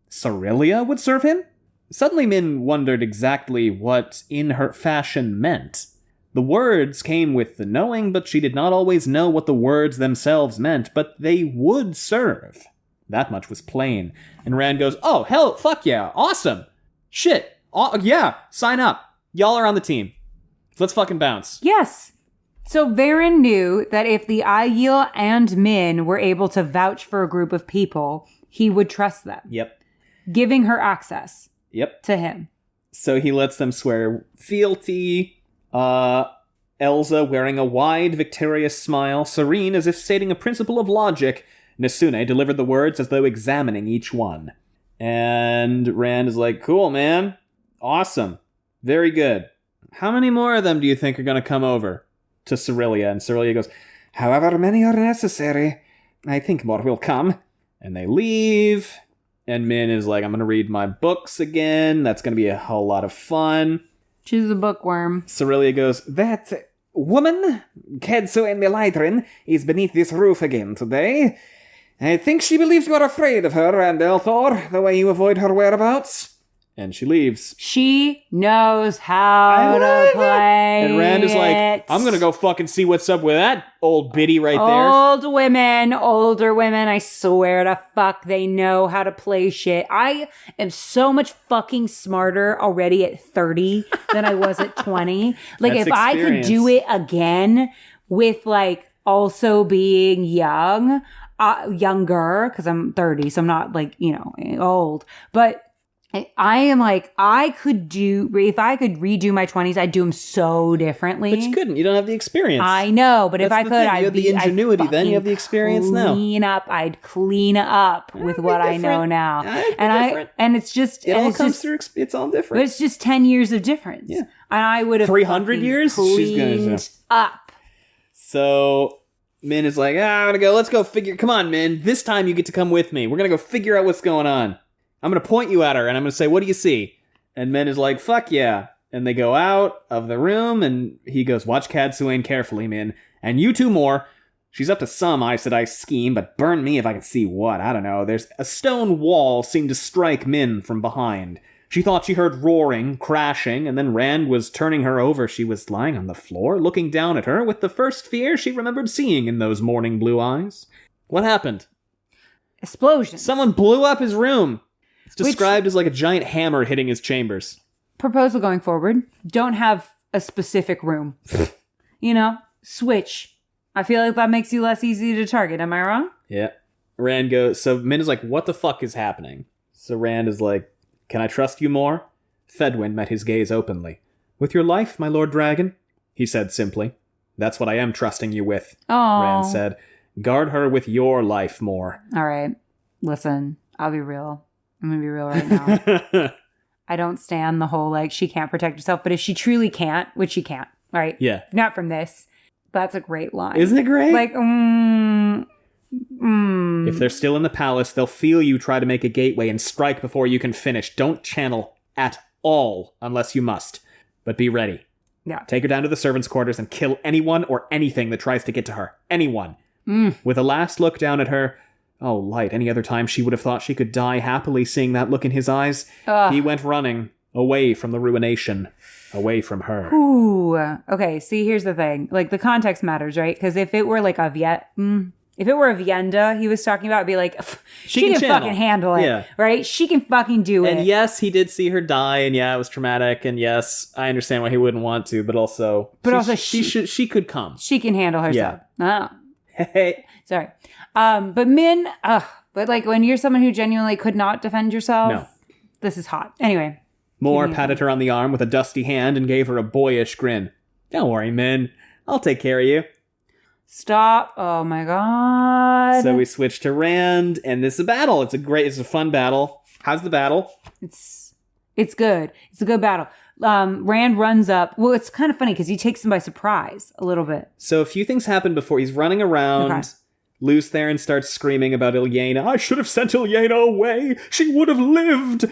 Cerelia would serve him? Suddenly Min wondered exactly what in her fashion meant. The words came with the knowing, but she did not always know what the words themselves meant, but they would serve. That much was plain. And Rand goes, oh, hell, fuck yeah, awesome. Shit, yeah, sign up. Y'all are on the team. Let's fucking bounce. Yes. So Varen knew that if the Aiel and Min were able to vouch for a group of people, he would trust them. Yep. Giving her access. Yep. To him. So he lets them swear fealty. Elsa wearing a wide, victorious smile, serene as if stating a principle of logic. Nasune delivered the words as though examining each one. And Rand is like, cool, man. Awesome. Very good. How many more of them do you think are going to come over? To Cerelia. And Cerelia goes, however many are necessary. I think more will come. And they leave. And Min is like, I'm going to read my books again. That's going to be a whole lot of fun. She's a bookworm. Cerelia goes, that woman, Cadsuane Melitrin, is beneath this roof again today. I think she believes you are afraid of her, and Elthor, the way you avoid her whereabouts. And she leaves. She knows how to play. And Rand is like, I'm going to go fucking see what's up with that old biddy right there. Older women, I swear to fuck, they know how to play shit. I am so much fucking smarter already at 30 than I was at 20. Like, That's if I could do it again with, like, also being younger, because I'm 30, so I'm not, like, you know, old. But I am like, if I could redo my 20s, I'd do them so differently. But you couldn't. You don't have the experience. I know, but if I could, you have the ingenuity then. You have the experience now. I'd clean up with what I know now. And it's just... It all comes through... It's all different. But it's just 10 years of difference. Yeah. And I would have 300 years? cleaned up. So... Min is like, I'm going to go. Let's go figure... Come on, Min. This time you get to come with me. We're going to go figure out what's going on. I'm going to point you at her, and I'm going to say, what do you see? And Min is like, fuck yeah. And they go out of the room, and he goes, watch Cadsuane carefully, Min. And you two more. She's up to some Aes Sedai scheme, but burn me if I can see what. I don't know. There's a stone wall seemed to strike Min from behind. She thought she heard roaring, crashing, and then Rand was turning her over. She was lying on the floor, looking down at her with the first fear she remembered seeing in those morning blue eyes. What happened? Explosion. Someone blew up his room. It's described as like a giant hammer hitting his chambers. Proposal going forward. Don't have a specific room. You know? Switch. I feel like that makes you less easy to target. Am I wrong? Yeah. Rand goes... So Min is like, what the fuck is happening? So Rand is like, can I trust you more? Fedwin met his gaze openly. With your life, my Lord Dragon? He said simply. That's what I am trusting you with. Oh. Rand said. Guard her with your life more. All right. Listen, I'll be real. I'm going to be real right now. I don't stand the whole, like, she can't protect herself. But if she truly can't, which she can't, right? Yeah. Not from this. That's a great line. Isn't it great? Like, If they're still in the palace, they'll feel you try to make a gateway and strike before you can finish. Don't channel at all unless you must. But be ready. Yeah. Take her down to the servants' quarters and kill anyone or anything that tries to get to her. Anyone. With a last look down at her... Oh, Light, any other time she would have thought she could die happily seeing that look in his eyes. He went running, away from the ruination, away from her. Ooh. Okay, see, here's the thing. Like, the context matters, right? Because if it were like a if it were a Vienda he was talking about, it'd be like, she can fucking handle it, right? She can fucking do it. And yes, he did see her die, and yeah, it was traumatic, and yes, I understand why he wouldn't want to, but also... she could come. She can handle herself. Yeah. Oh. Hey. Sorry. But Min, but like when you're someone who genuinely could not defend yourself, no. This is hot. Anyway. Moore patted her on the arm with a dusty hand and gave her a boyish grin. Don't worry, Min. I'll take care of you. Stop. Oh my god. So we switched to Rand, and this is a battle. It's a fun battle. How's the battle? It's good. It's a good battle. Rand runs up. Well, it's kind of funny because he takes him by surprise a little bit. So a few things happen before he's running around. Okay. Lews Theron starts screaming about Ilyena. I should have sent Ilyena away. She would have lived.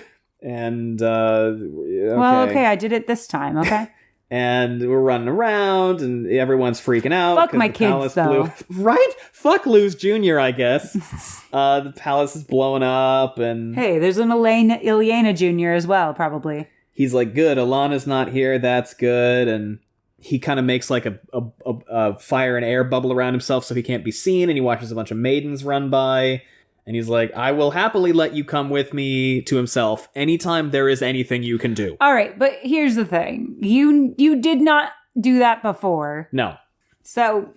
And, okay. Well, okay, I did it this time, okay? And we're running around, and everyone's freaking out. Fuck my kids, though. Right? Fuck Luz Jr., I guess. The palace is blowing up, and... Hey, there's an Ilyena Jr. as well, probably. He's like, good, Alana's not here, that's good, and he kind of makes like a fire and air bubble around himself so he can't be seen, and he watches a bunch of maidens run by, and he's like, I will happily let you come with me, to himself, anytime there is anything you can do. All right, but here's the thing. You did not do that before. No. So...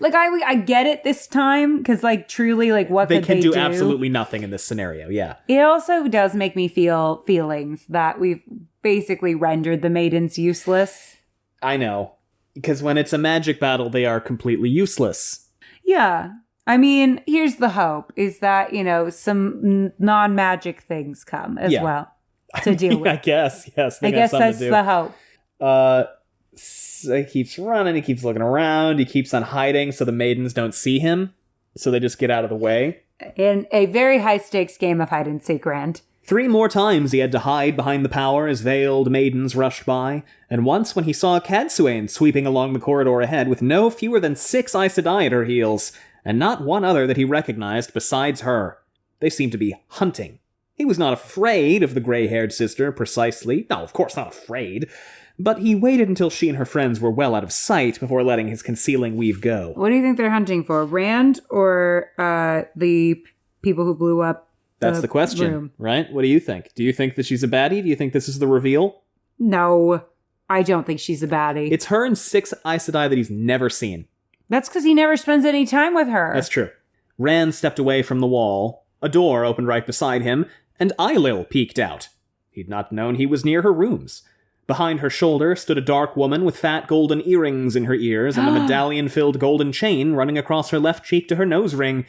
Like, I get it this time, because, like, truly, like, what could they do? They can do absolutely nothing in this scenario, yeah. It also does make me feel feelings that we've basically rendered the maidens useless. I know. Because when it's a magic battle, they are completely useless. Yeah. I mean, here's the hope, is that, you know, some non-magic things come as well to deal with. I guess, yes. I guess that's the hope. So he keeps running, he keeps looking around, he keeps on hiding so the maidens don't see him, so they just get out of the way. In a very high-stakes game of hide-and-seek, Rand. 3 more times he had to hide behind the power as veiled maidens rushed by, and once when he saw Cadsuane sweeping along the corridor ahead with no fewer than 6 Aes Sedai at her heels, and not one other that he recognized besides her. They seemed to be hunting He was not afraid of the gray-haired sister, precisely. No, of course not afraid. But he waited until she and her friends were well out of sight before letting his concealing weave go. What do you think they're hunting for? Rand or the people who blew up That's the question, room? Right? What do you think? Do you think that she's a baddie? Do you think this is the reveal? No, I don't think she's a baddie. It's her and 6 Aes Sedai that he's never seen. That's because he never spends any time with her. That's true. Rand stepped away from the wall. A door opened right beside him, and Eilil peeked out. He'd not known he was near her rooms. Behind her shoulder stood a dark woman with fat golden earrings in her ears and a medallion-filled golden chain running across her left cheek to her nose ring.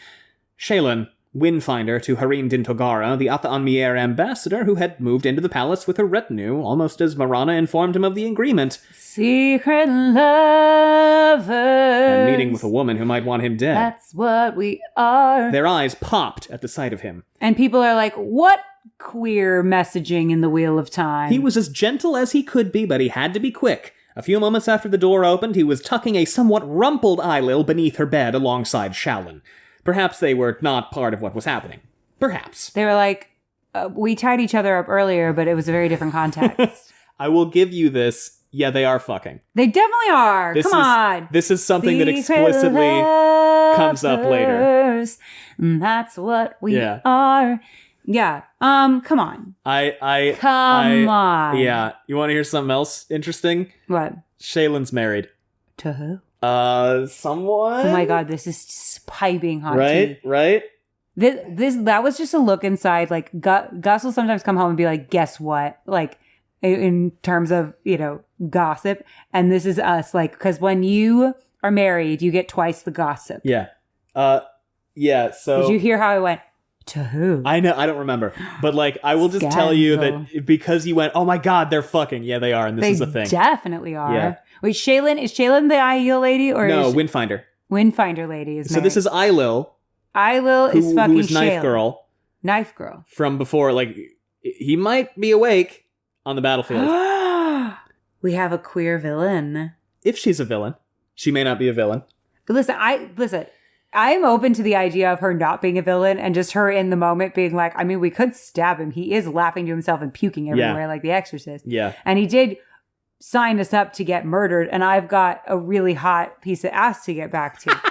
Shaylin, Windfinder to Harim Din Togara, the Ata-Anmier ambassador who had moved into the palace with her retinue, almost as Marana informed him of the agreement. Secret lovers. And meeting with a woman who might want him dead. That's what we are. Their eyes popped at the sight of him. And people are like, what queer messaging in the Wheel of Time? He was as gentle as he could be, but he had to be quick. A few moments after the door opened, he was tucking a somewhat rumpled Eilil beneath her bed alongside Shallon. Perhaps they were not part of what was happening. Perhaps. They were like, we tied each other up earlier, but it was a very different context. I will give you this. Yeah, they are fucking. They definitely are. Come on. This is something that explicitly comes up later. That's what we are. Yeah. Come on. Come on. Yeah. You want to hear something else interesting? What? Shaylin's married. To who? Someone? Oh my god, this is just piping hot tea. Right? That was just a look inside. Like, Gus will sometimes come home and be like, guess what? Like, in terms of, gossip. And this is us. Like, because when you are married, you get twice the gossip. Yeah. Yeah, so... Did you hear how I went, to who? I know, I don't remember. But, like, I will just tell you that because you went, oh my god, they're fucking. Yeah, they are, and this is a thing. They definitely are. Yeah. Wait, is Shaylin the Aiel lady? Or no, Windfinder. Windfinder lady is married. So this is Eilil. Eilil is fucking who is Knife Shaylin. Girl. Knife Girl. From before, like, he might be awake on the battlefield. We have a queer villain. If she's a villain. She may not be a villain. Listen, I'm open to the idea of her not being a villain and just her in the moment being like, I mean, we could stab him. He is laughing to himself and puking everywhere like The Exorcist. Yeah. And he did sign us up to get murdered, and I've got a really hot piece of ass to get back to.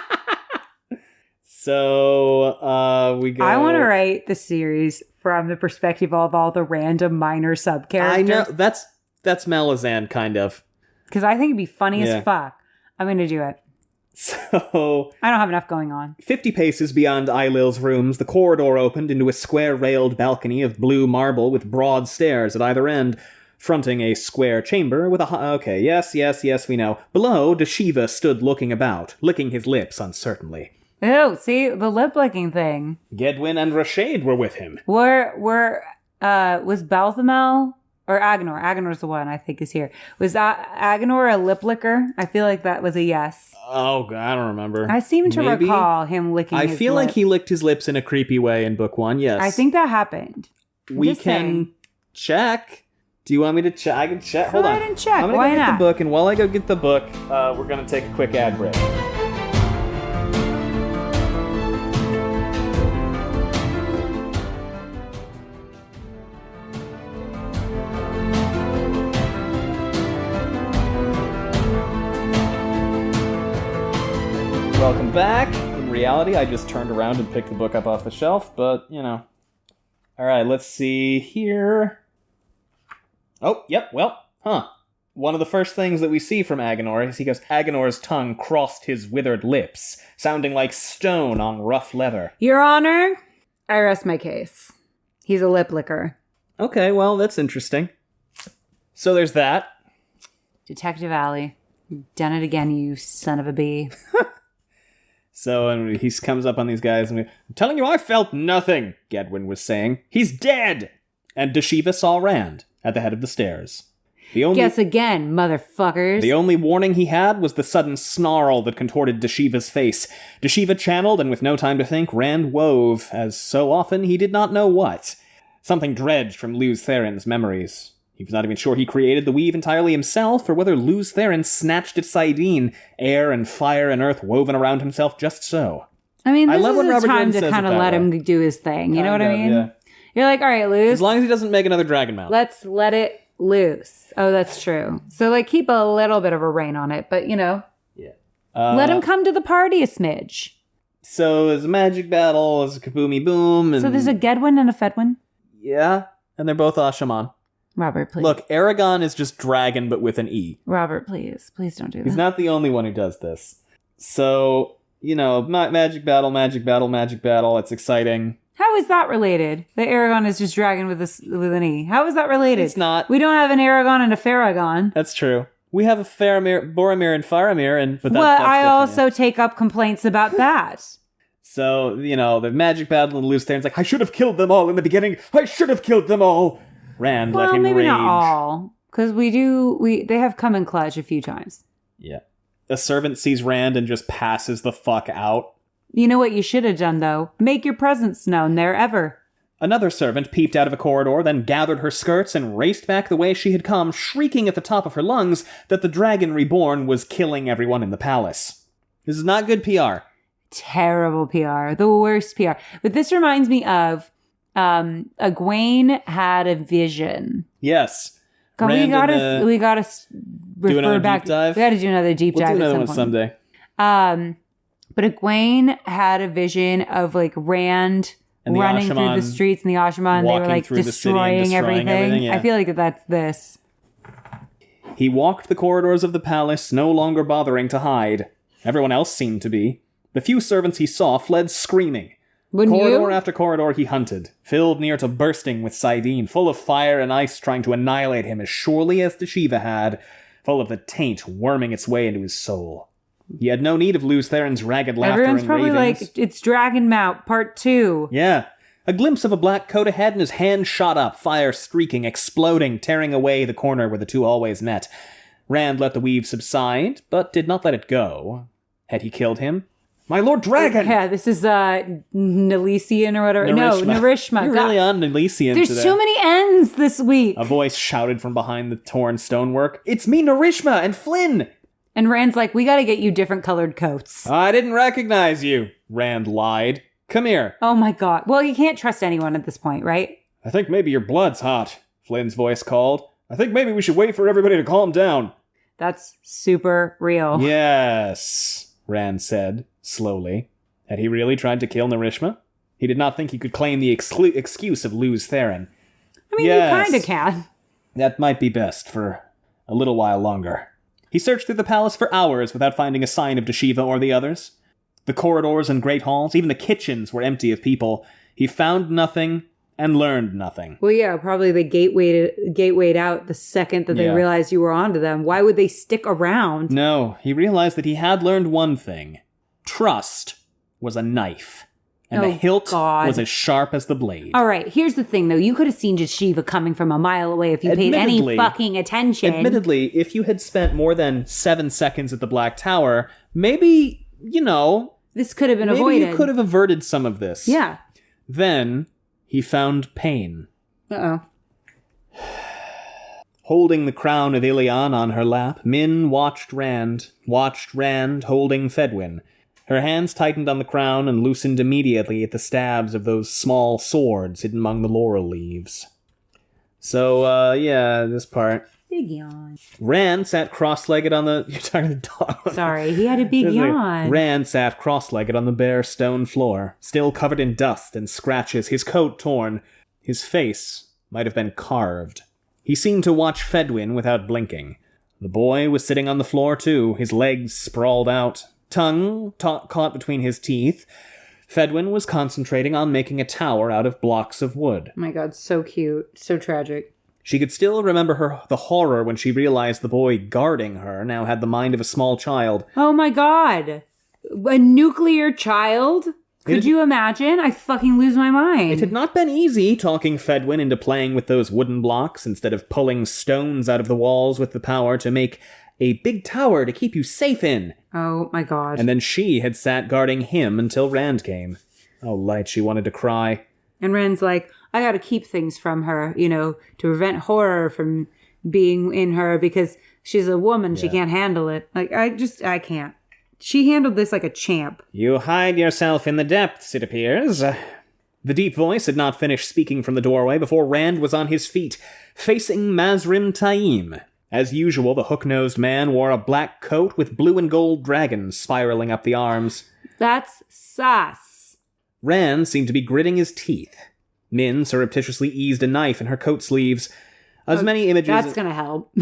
So, we go... I want to write the series from the perspective of all the random minor sub-characters. I know, that's Malazan, kind of. Because I think it'd be funny as fuck. I'm going to do it. So... I don't have enough going on. 50 paces beyond Eilil's rooms, the corridor opened into a square-railed balcony of blue marble with broad stairs at either end, fronting a square chamber with a... Okay, yes, we know. Below, Deshiva stood looking about, licking his lips uncertainly. Oh, see, the lip-licking thing. Gedwyn and Rashade were with him. Was Balthamel... Or Agenor. Agenor's the one I think is here. Was Agenor a lip licker? I feel like that was a yes. Oh, God, I don't remember. I seem to recall him licking his lips. I feel like he licked his lips in a creepy way in book 1, yes. I think that happened. We can check. Do you want me to check? I can check. Hold on. Go ahead and check. I'm going to go get the book, and while I go get the book, we're going to take a quick ad break. Welcome back. In reality, I just turned around and picked the book up off the shelf, but, All right, let's see here. Oh, yep, One of the first things that we see from Agenor is he goes, Agenor's tongue crossed his withered lips, sounding like stone on rough leather. Your Honor, I rest my case. He's a lip licker. Okay, well, that's interesting. So there's that. Detective Alley, you've done it again, you son of a bee. So and he comes up on these guys and I'm telling you I felt nothing, Gedwyn was saying. He's dead! And Deshiva saw Rand at the head of the stairs. Guess again, motherfuckers. The only warning he had was the sudden snarl that contorted Deshiva's face. Deshiva channeled, and with no time to think, Rand wove, as so often he did not know what. Something dredged from Luz Theron's memories. He was not even sure he created the weave entirely himself, or whether Luz Theron snatched it Saidin, air and fire and earth woven around himself just so. I mean, this is a time to kind of let him do his thing. You know what I mean? Yeah. You're like, all right, Luz. As long as he doesn't make another dragon mouth. Let's let it loose. Oh, that's true. So, like, keep a little bit of a rein on it, but, Yeah. let him come to the party a smidge. So it's a magic battle, it's a kaboomy boom. And So there's a Gedwin and a Fedwin? Yeah, and they're both Ashaman. Robert, please. Look, Aragon is just dragon, but with an E. Robert, please. Please don't do that. He's not the only one who does this. So, magic battle, magic battle, magic battle. It's exciting. How is that related? The Aragon is just dragon with an E. How is that related? It's not. We don't have an Aragon and a Faragon. That's true. We have a Faramir, Boromir, and Faramir, but that's I different, also take up complaints about that. So, the magic battle and Luz Theron's like, I should have killed them all in the beginning. I should have killed them all. Rand let him maybe rage. Not all, because they have come in clutch a few times. Yeah. A servant sees Rand and just passes the fuck out. You know what you should have done, though? Make your presence known there ever. Another servant peeped out of a corridor, then gathered her skirts and raced back the way she had come, shrieking at the top of her lungs that the dragon reborn was killing everyone in the palace. This is not good PR. Terrible PR. The worst PR. But this reminds me of Egwene had a vision. Yes. We gotta refer back. Deep dive? We gotta do another deep dive. We'll do another one someday. someday. But Egwene had a vision of like Rand running through the streets in the Ashaman. They were like destroying everything. Yeah. I feel like that's this. He walked the corridors of the palace, no longer bothering to hide. Everyone else seemed to be. The few servants he saw fled screaming. Corridor after corridor he hunted, filled near to bursting with Saidin, full of fire and ice trying to annihilate him as surely as the Shiva had, full of the taint worming its way into his soul. He had no need of Luz Theron's ragged laughter Everyone's and probably ravings. like, it's Dragon Mount Part 2. Yeah. A glimpse of a black coat ahead and his hand shot up, fire streaking, exploding, tearing away the corner where the two always met. Rand let the weave subside, but did not let it go. Had he killed him? My Lord Dragon! Yeah, this is Nalisian or whatever. No, Narishma. You're really on Nalisian There's today. too many N's this week. A voice shouted from behind the torn stonework. It's me, Narishma, and Flynn! And Rand's like, we gotta get you different colored coats. I didn't recognize you, Rand lied. Come here. Oh my god. Well, you can't trust anyone at this point, right? I think maybe your blood's hot, Flynn's voice called. I think maybe we should wait for everybody to calm down. That's super real. Yes, Rand said, slowly. Had he really tried to kill Narishma? He did not think he could claim the excuse of Luz Theron. I mean, yes, you kinda can. That might be best for a little while longer. He searched through the palace for hours without finding a sign of Dashiva or the others. The corridors and great halls, even the kitchens, were empty of people. He found nothing and learned nothing. Well, yeah, probably they gatewayed out the second that they realized you were onto them. Why would they stick around? No, he realized that he had learned one thing. Trust was a knife. And the hilt was as sharp as the blade. All right, here's the thing, though. You could have seen Dashiva coming from a mile away if you paid any fucking attention. Admittedly, if you had spent more than 7 seconds at the Black Tower, maybe, this could have been avoided. Maybe you could have averted some of this. Yeah. Then he found pain. Uh-oh. Holding the crown of Ilion on her lap, Min watched Rand holding Fedwin. Her hands tightened on the crown and loosened immediately at the stabs of those small swords hidden among the laurel leaves. So, this part. Big yawn. Rand sat cross-legged on the... You're talking to the dog. Sorry, he had a big yawn. Rand sat cross-legged on the bare stone floor, still covered in dust and scratches, his coat torn. His face might have been carved. He seemed to watch Fedwin without blinking. The boy was sitting on the floor, too, his legs sprawled out, tongue caught between his teeth. Fedwin was concentrating on making a tower out of blocks of wood. Oh my god, so cute. So tragic. She could still remember the horror when she realized the boy guarding her now had the mind of a small child. Oh my god. A nuclear child? Could you imagine? I fucking lose my mind. It had not been easy talking Fedwin into playing with those wooden blocks instead of pulling stones out of the walls with the power to make a big tower to keep you safe in. Oh my god. And then she had sat guarding him until Rand came. Oh, Light, she wanted to cry. And Rand's like, I gotta keep things from her, to prevent horror from being in her because she's a woman, she can't handle it. Like, I can't. She handled this like a champ. You hide yourself in the depths, it appears. The deep voice had not finished speaking from the doorway before Rand was on his feet, facing Mazrim Taim. As usual, the hook-nosed man wore a black coat with blue and gold dragons spiraling up the arms. That's sus. Rand seemed to be gritting his teeth. Min surreptitiously eased a knife in her coat sleeves. As many images... That's gonna help.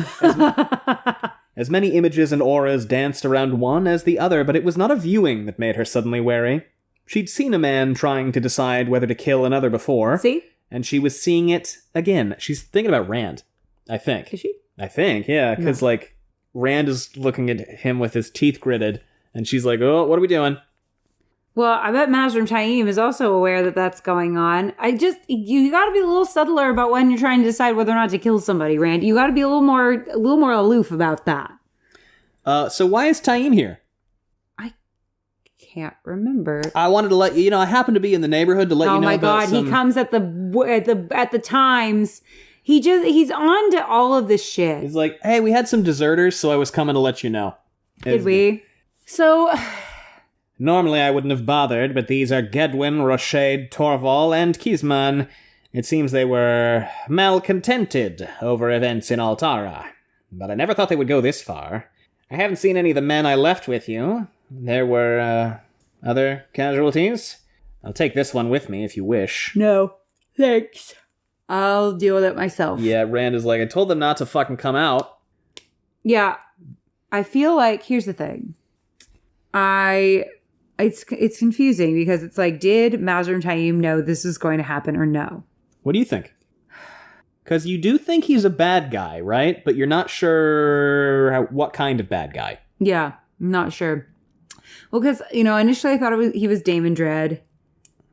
As many images and auras danced around one as the other, but it was not a viewing that made her suddenly wary. She'd seen a man trying to decide whether to kill another before. See? And she was seeing it again. She's thinking about Rand, I think. Is she? I think, yeah, because, like, Rand is looking at him with his teeth gritted, and she's like, oh, what are we doing? Well, I bet Mazrim Taim is also aware that that's going on. You gotta be a little subtler about when you're trying to decide whether or not to kill somebody, Rand. You gotta be a little more aloof about that. So why is Taim here? I can't remember. I wanted to let you know, I happened to be in the neighborhood to let you know about Oh my God, he comes at the times. He's on to all of this shit. He's like, hey, we had some deserters, so I was coming to let you know. Did we? So... Normally I wouldn't have bothered, but these are Gedwin, Roshade, Torval, and Kisman. It seems they were malcontented over events in Altara. But I never thought they would go this far. I haven't seen any of the men I left with you. There were, other casualties? I'll take this one with me if you wish. No, thanks. I'll deal with it myself. Yeah, Rand is like, I told them not to fucking come out. Yeah, I feel like, here's the thing. It's confusing because it's like, did Mazrim Taim know this is going to happen or no? What do you think? Because you do think he's a bad guy, right? But you're not sure what kind of bad guy. Yeah, I'm not sure. Well, because, initially I thought he was Damon Dread,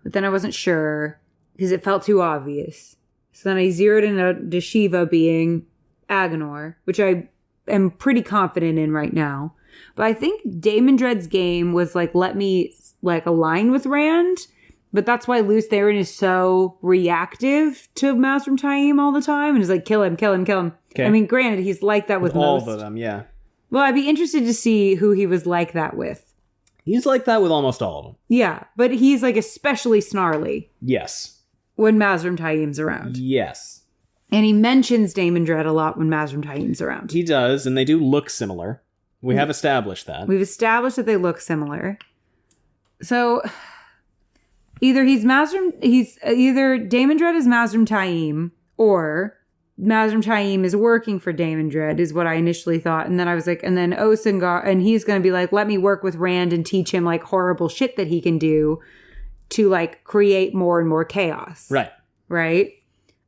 but then I wasn't sure because it felt too obvious. So then I zeroed in to Shiva being Agonor, which I am pretty confident in right now. But I think Damon Dread's game was like, let me align with Rand. But that's why Luce Theron is so reactive to Mazrim Taim all the time. And is like, kill him, kill him, kill him. Okay. I mean, granted, he's like that with all most of them, yeah. Well, I'd be interested to see who he was like that with. He's like that with almost all of them. Yeah, but he's like especially snarly. Yes. When Mazrim Taim's around. Yes. And he mentions Damon Dread a lot when Mazrim Taim's around. He does, and they do look similar. We have established that. We've established that they look similar. So either either Damon Dread is Mazrim Taim, or Mazrim Taim is working for Damon Dread, is what I initially thought. And then I was like, and then Osengar, and he's going to be like, let me work with Rand and teach him like horrible shit that he can do to like create more and more chaos. Right. Right.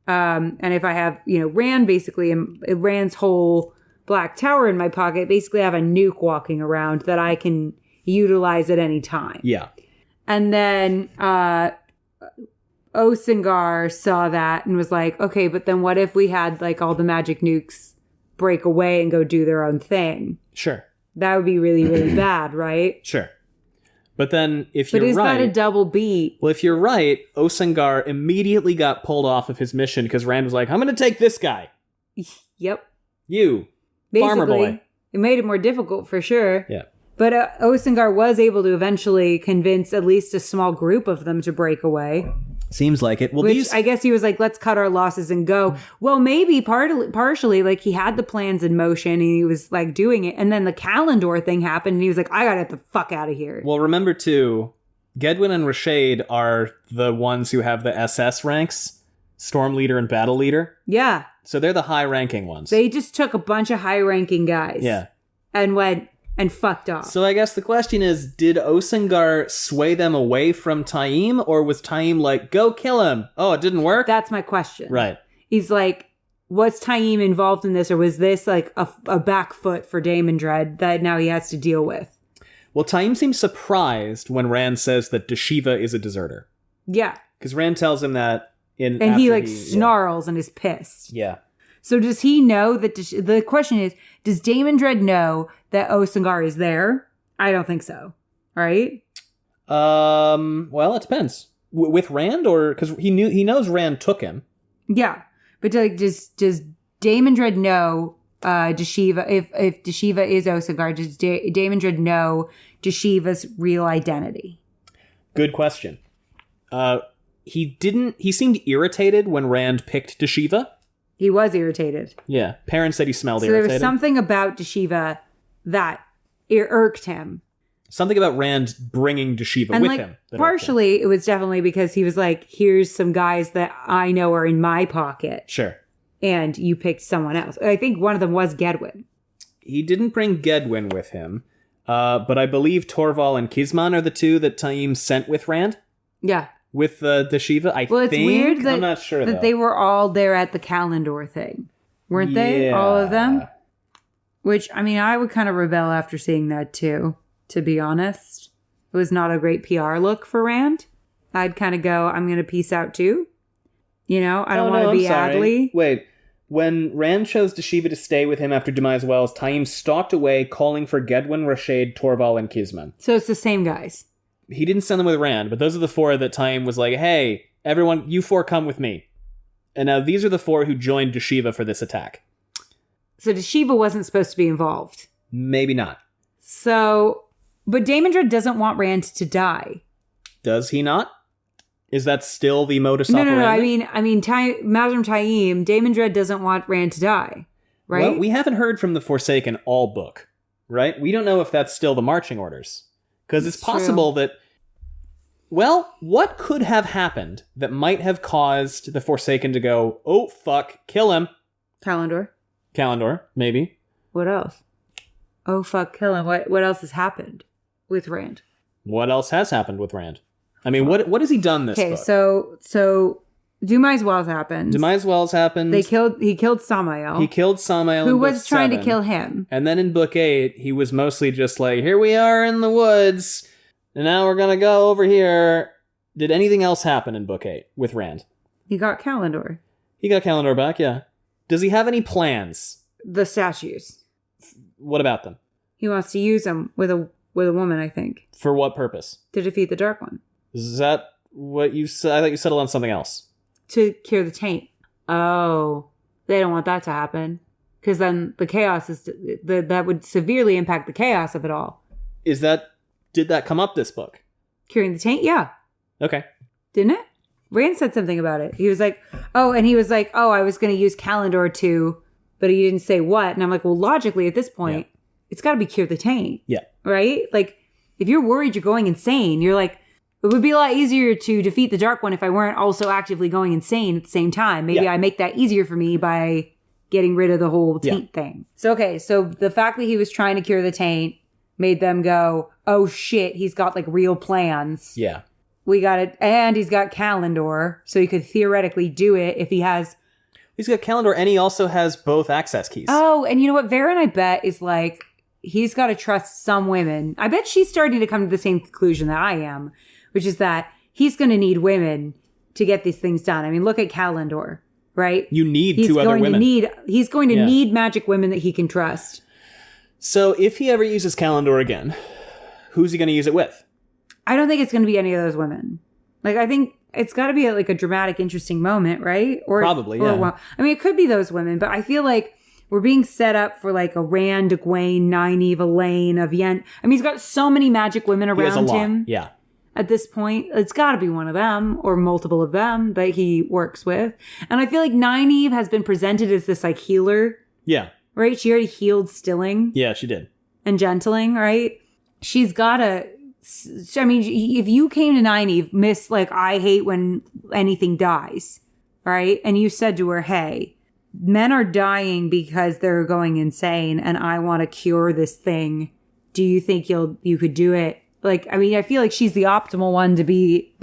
And if I have, Rand basically, Rand's whole Black Tower in my pocket, basically I have a nuke walking around that I can utilize at any time. Yeah. And then Osengar saw that and was like, okay, but then what if we had like all the magic nukes break away and go do their own thing? Sure. That would be really, really bad, right? Sure. But then if you're right... But is that a double beat? Well, if you're right, Osengar immediately got pulled off of his mission because Rand was like, I'm going to take this guy. Yep. You. Basically, farmer boy. It made it more difficult for sure. Yeah. But Osengar was able to eventually convince at least a small group of them to break away. Seems like it. Well, I guess he was like, let's cut our losses and go. Well, maybe partially, like he had the plans in motion and he was like doing it. And then the Kalendor thing happened and he was like, I gotta get the fuck out of here. Well, remember too, Gedwin and Roshade are the ones who have the SS ranks, Storm Leader and Battle Leader. Yeah. So they're the high-ranking ones. They just took a bunch of high-ranking guys. Yeah. And went and fucked off. So I guess the question is, did Osengar sway them away from Taim, or was Taim like, go kill him? Oh, it didn't work? That's my question. Right. He's like, was Taim involved in this, or was this like a back foot for Damon Dread that now he has to deal with? Well, Taim seems surprised when Rand says that Deshiva is a deserter. Yeah. Because Rand tells him that and he snarls and is pissed. Yeah. So does he know that... the question is, does Damon Dread know that Osengar is there? I don't think so. Right? Well, it depends. With Rand, or... Because he knows Rand took him. Yeah. But like, does Damon Dread know Deshiva... If Deshiva is Osengar, does Damon Dread know Deshiva's real identity? Good question. he seemed irritated when Rand picked Dashiva. He was irritated. Yeah. Perrin said he smelled So irritated. there was something about Dashiva that irked him. Something about Rand bringing Dashiva And with like, him. partially, it was definitely because he was like, here's some guys that I know are in my pocket. Sure. And you picked someone else. I think one of them was Gedwin. He didn't bring Gedwin with him, but I believe Torval and Kisman are the two that Taim sent with Rand. Yeah. With Dashiva, I think. Well, it's weird that, I'm not sure, that they were all there at the Kalendor thing. Weren't they? All of them? Which, I mean, I would kind of rebel after seeing that too, to be honest. It was not a great PR look for Rand. I'd kind of go, I'm going to peace out too. You know, I don't want to be Adley. Wait, when Rand chose Dashiva to stay with him after Demise Wells, Taim stalked away, calling for Gedwin, Rashade, Torval, and Kisman. So it's the same guys. He didn't send them with Rand, but those are the four that Taim was like, hey, everyone, you four come with me. And now these are the four who joined Dashiva for this attack. So Dashiva wasn't supposed to be involved. Maybe not. So, but Damondred doesn't want Rand to die. Does he not? Is that still the modus operandi? No. I mean, Mazrim Taim, Damondred doesn't want Rand to die, right? Well, we haven't heard from the Forsaken all book, right? We don't know if that's still the marching orders. Because it's possible that... Well, what could have happened that might have caused the Forsaken to go, oh, fuck, kill him? Kalendor, maybe. What else? Oh, fuck, kill him. What else has happened with Rand? What else has happened with Rand? I mean, what has he done this book? Okay, so Demise Wells happened. Demise Wells happened. He killed Samael. He killed Samael who in book was trying 7. to kill him. And then in book 8, he was mostly just like, here we are in the woods, and now we're gonna go over here. Did anything else happen in book 8 with Rand? He got Kalendor. He got Kalendor back, yeah. Does he have any plans? The statues. What about them? He wants to use them with a woman, I think. For what purpose? To defeat the Dark One. Is that what you said? I thought you settled on something else. To cure the taint. Oh, they don't want that to happen. Because then the chaos is... that would severely impact the chaos of it all. Did that come up this book? Curing the taint? Yeah. Okay. Didn't it? Rand said something about it. He was like, I was going to use Kalendor to... But he didn't say what. And I'm like, well, logically, at this point, it's got to be cure the taint. Yeah. Right? Like, if you're worried you're going insane, you're like... It would be a lot easier to defeat the Dark One if I weren't also actively going insane at the same time. Maybe I make that easier for me by getting rid of the whole taint thing. So the fact that he was trying to cure the taint made them go, oh shit, he's got like real plans. Yeah. We got it. And he's got Kalendor, so he could theoretically do it if he has... He's got Kalendor, and he also has both access keys. Oh, and you know what? Varen, I bet, is like, he's got to trust some women. I bet she's starting to come to the same conclusion that I am, which is that he's going to need women to get these things done. I mean, look at Kalendor, right? You need two other women. He's going to need magic women that he can trust. So if he ever uses Kalendor again, who's he going to use it with? I don't think it's going to be any of those women. Like, I think it's got to be like a dramatic, interesting moment, right? Probably, yeah. Well, I mean, it could be those women, but I feel like we're being set up for like a Rand, Egwene, Nynaeve, Elaine, Avienne. I mean, he's got so many magic women around him. Yeah. At this point, it's got to be one of them or multiple of them that he works with. And I feel like Nynaeve has been presented as this like healer. Yeah. Right? She already healed Stilling. Yeah, she did. And Gentling, right? She's got to... I mean, if you came to Nynaeve, Miss, like, I hate when anything dies, right? And you said to her, hey, men are dying because they're going insane and I want to cure this thing. Do you think you could do it? Like, I mean, I feel like she's the optimal one to be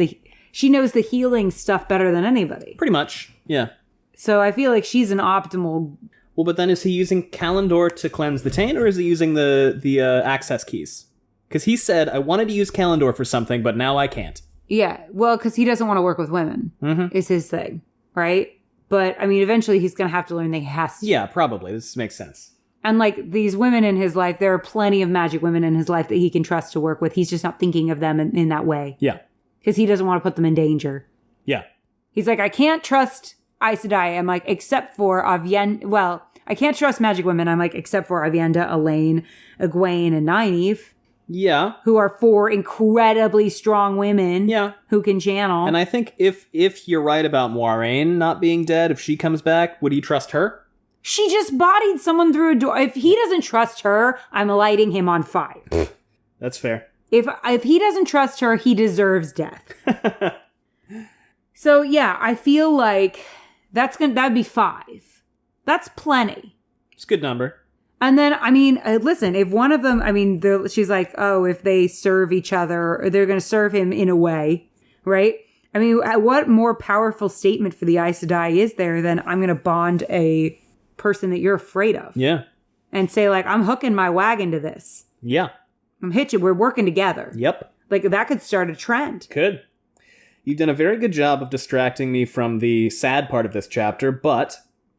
she knows the healing stuff better than anybody. Pretty much, yeah. So I feel like she's an optimal... Well, but then is he using Kalendor to cleanse the taint, or is he using the access keys? Because he said, I wanted to use Kalendor for something, but now I can't. Yeah, well, because he doesn't want to work with women, is his thing, right? But, I mean, eventually he's going to have to learn that he has to. Yeah, probably. This makes sense. And, like, these women in his life, there are plenty of magic women in his life that he can trust to work with. He's just not thinking of them in that way. Yeah. Because he doesn't want to put them in danger. Yeah. He's like, I can't trust Aes Sedai. I'm like, except for Avienda. Well, I can't trust magic women. I'm like, except for Avienda, Elaine, Egwene, and Nynaeve. Yeah. who are 4 incredibly strong women who can channel. And I think if you're right about Moiraine not being dead, if she comes back, would he trust her? She just bodied someone through a door. If he doesn't trust her, I'm lighting him on fire. That's fair. If he doesn't trust her, he deserves death. So yeah, I feel like that'd be 5. That's plenty. It's a good number. And then, I mean, listen, if one of them, I mean, she's like, oh, if they serve each other, or they're going to serve him in a way, right? I mean, what more powerful statement for the Aes Sedai is there than I'm going to bond a person that you're afraid of? Yeah. And say, like, I'm hooking my wagon to this. Yeah. I'm hitching. We're working together. Yep. Like, that could start a trend. Could. You've done a very good job of distracting me from the sad part of this chapter, but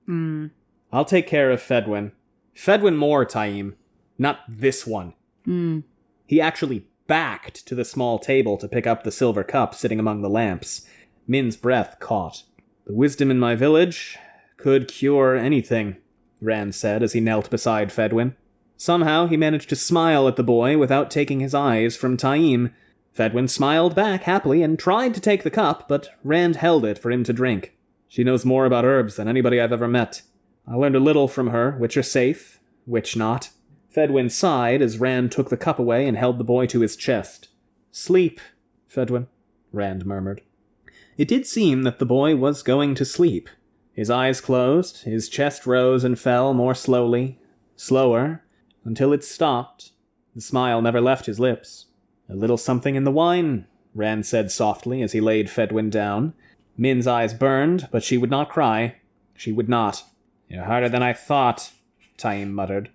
I'll take care of Fedwin. Fedwin more, Taim. Not this one. He actually backed to the small table to pick up the silver cup sitting among the lamps. Min's breath caught. The wisdom in my village could cure anything, Rand said as he knelt beside Fedwin. Somehow he managed to smile at the boy without taking his eyes from Taim. Fedwin smiled back happily and tried to take the cup, but Rand held it for him to drink. She knows more about herbs than anybody I've ever met. I learned a little from her, which are safe, which not. Fedwin sighed as Rand took the cup away and held the boy to his chest. Sleep, Fedwin, Rand murmured. It did seem that the boy was going to sleep. His eyes closed, his chest rose and fell more slowly, slower, until it stopped. The smile never left his lips. A little something in the wine, Rand said softly as he laid Fedwin down. Min's eyes burned, but she would not cry. She would not. You're harder than I thought, Taim muttered.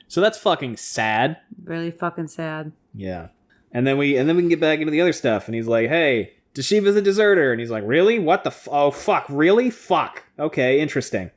So that's fucking sad. Really fucking sad. Yeah. And then we can get back into the other stuff, and he's like, hey, Dashiva's a deserter. And he's like, really? What the oh, fuck, really? Fuck. Okay, interesting.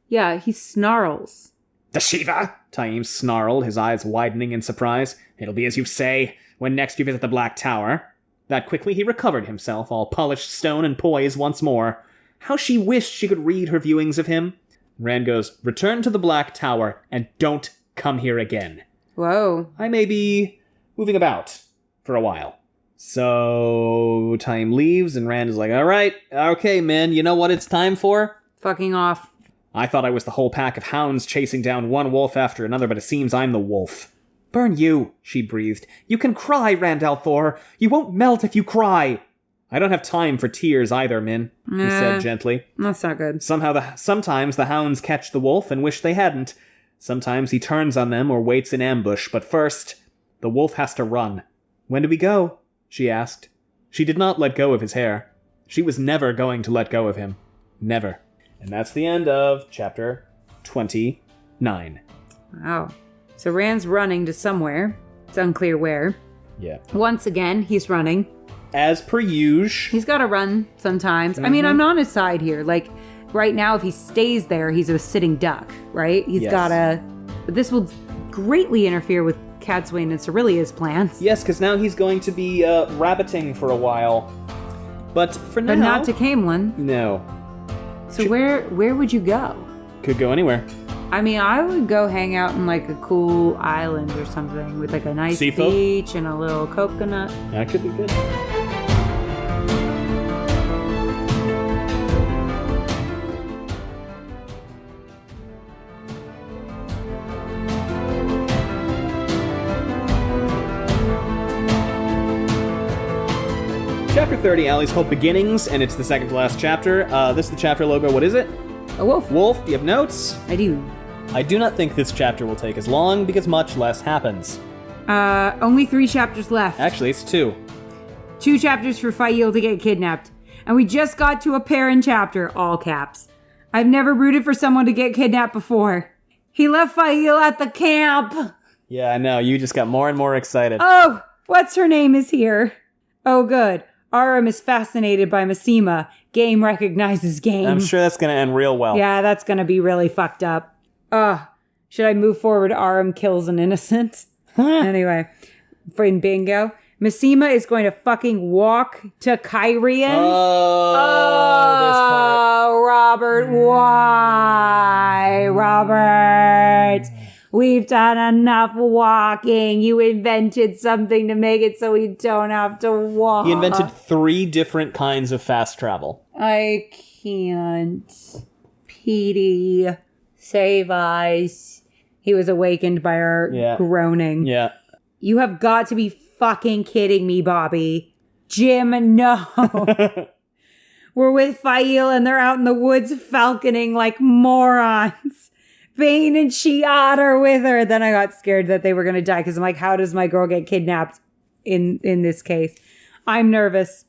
Yeah, he snarls. Dashiva? Taim snarled, his eyes widening in surprise. It'll be as you say, when next you visit the Black Tower. That quickly he recovered himself, all polished stone and poise once more. How she wished she could read her viewings of him. Rand goes, return to the Black Tower, and don't come here again. Whoa. I may be moving about for a while. So, Taim leaves, and Rand is like, all right, okay, man, you know what it's time for? Fucking off. I thought I was the whole pack of hounds chasing down one wolf after another, but it seems I'm the wolf. Burn you, she breathed. You can cry, Rand al'Thor. You won't melt if you cry. I don't have time for tears either, Min, he said gently. That's not good. Sometimes the hounds catch the wolf and wish they hadn't. Sometimes he turns on them or waits in ambush, but first, the wolf has to run. When do we go? She asked. She did not let go of his hair. She was never going to let go of him. Never. And that's the end of chapter 29. Wow. So Rand's running to somewhere. It's unclear where. Yeah. Once again, he's running. As per usual. He's got to run sometimes. I mean, I'm on his side here. Like, right now, if he stays there, he's a sitting duck, right? He's got to... But this will greatly interfere with Cadsuane and Cerilia's plans. Yes, because now he's going to be rabbiting for a while. But for now... But not to Camelin. No. So where would you go? Could go anywhere. I mean, I would go hang out in, like, a cool island or something with, like, a nice Seafood? beach and a little coconut. That could be good. Chapter 30, Allie's Hope Beginnings, and it's the second to last chapter. This is the chapter logo. What is it? A wolf. Wolf, do you have notes? I do. I do not think this chapter will take as long because much less happens. Only 3 chapters left. Actually, it's 2. 2 chapters for Fael to get kidnapped. And we just got to a Perrin chapter, all caps. I've never rooted for someone to get kidnapped before. He left Fael at the camp. Yeah, I know. You just got more and more excited. Oh, what's her name is here. Oh, good. Aram is fascinated by Massima. Game recognizes game. I'm sure that's going to end real well. Yeah, that's going to be really fucked up. Should I move forward? Aram kills an innocent. Anyway, in bingo, Massima is going to fucking walk to Kyrian. This part. Robert, why? Robert, We've done enough walking. You invented something to make it so we don't have to walk. He invented 3 different kinds of fast travel. I can't. Petey, save us. He was awakened by our groaning. Yeah. You have got to be fucking kidding me, Bobby. Jim, no. We're with Fail and they're out in the woods falconing like morons. Vane and Shiat are with her. Then I got scared that they were going to die because I'm like, how does my girl get kidnapped in this case? I'm nervous.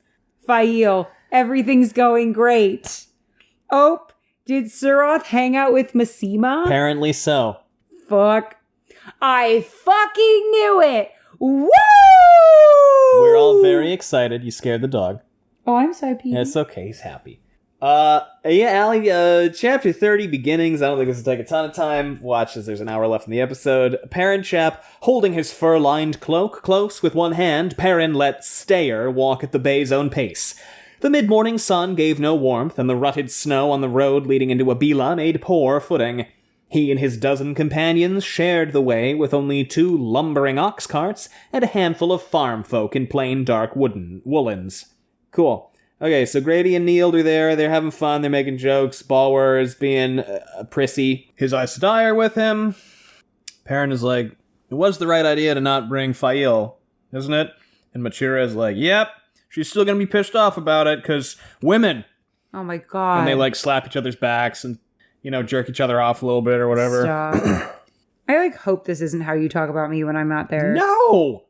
Fail, everything's going great. Oh, did Suroth hang out with Massima? Apparently so. Fuck. I fucking knew it. Woo! We're all very excited. You scared the dog. Oh, I'm sorry, Pete. Yeah, it's okay. He's happy. Allie, chapter 30, beginnings. I don't think this will take a ton of time. Watch as there's an hour left in the episode. Perrin chap, holding his fur-lined cloak close with one hand, Perrin let Stayer walk at the bay's own pace. The mid-morning sun gave no warmth, and the rutted snow on the road leading into Abila made poor footing. He and his dozen companions shared the way with only 2 lumbering ox carts and a handful of farm folk in plain dark woolens. Cool. Okay, so Grady and Neil are there. They're having fun. They're making jokes. Balwer is being prissy. His Aes Sedai are with him. Perrin is like, it was the right idea to not bring Fail, isn't it? And Machira is like, yep. She's still going to be pissed off about it because women. Oh my God. And they like slap each other's backs and, jerk each other off a little bit or whatever. Stop. I hope this isn't how you talk about me when I'm not there. No!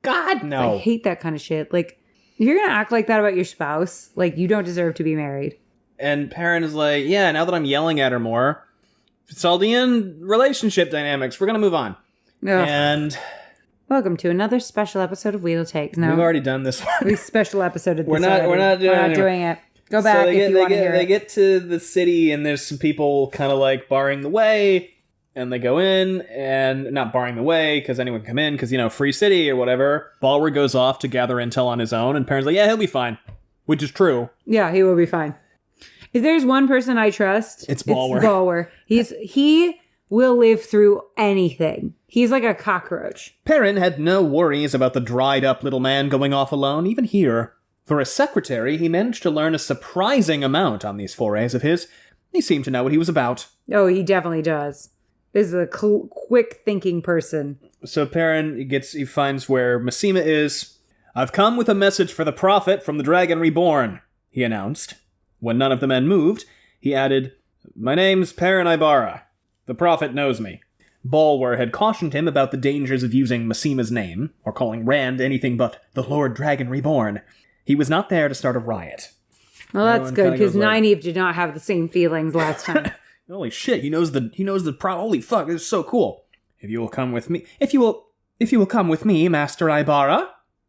God, no. I hate that kind of shit. Like, if you're going to act like that about your spouse, like, you don't deserve to be married. And Perrin is like, yeah, now that I'm yelling at her more, Saldean relationship dynamics, we're going to move on. Ugh. And welcome to another special episode of Wheel Takes. No, we've already done this one. We special episoded this We're not doing it. Go back if you want to hear it. They get to the city and there's some people kind of like barring the way. And they go in, and not barring the way, because anyone can come in, because, free city or whatever. Balwer goes off to gather intel on his own, and Perrin's like, yeah, he'll be fine. Which is true. Yeah, he will be fine. If there's one person I trust, it's Balwer. It's Balwer. He will live through anything. He's like a cockroach. Perrin had no worries about the dried-up little man going off alone, even here. For a secretary, he managed to learn a surprising amount on these forays of his. He seemed to know what he was about. Oh, he definitely does. This is a quick-thinking person. So Perrin he finds where Massima is. I've come with a message for the prophet from the Dragon Reborn, he announced. When none of the men moved, he added, my name's Perrin Ibarra. The prophet knows me. Balwer had cautioned him about the dangers of using Massima's name, or calling Rand anything but the Lord Dragon Reborn. He was not there to start a riot. Well, that's good, because Nynaeve did not have the same feelings last time. Holy shit, he knows the holy fuck, this is so cool. If you will come with me, Master Ibarra,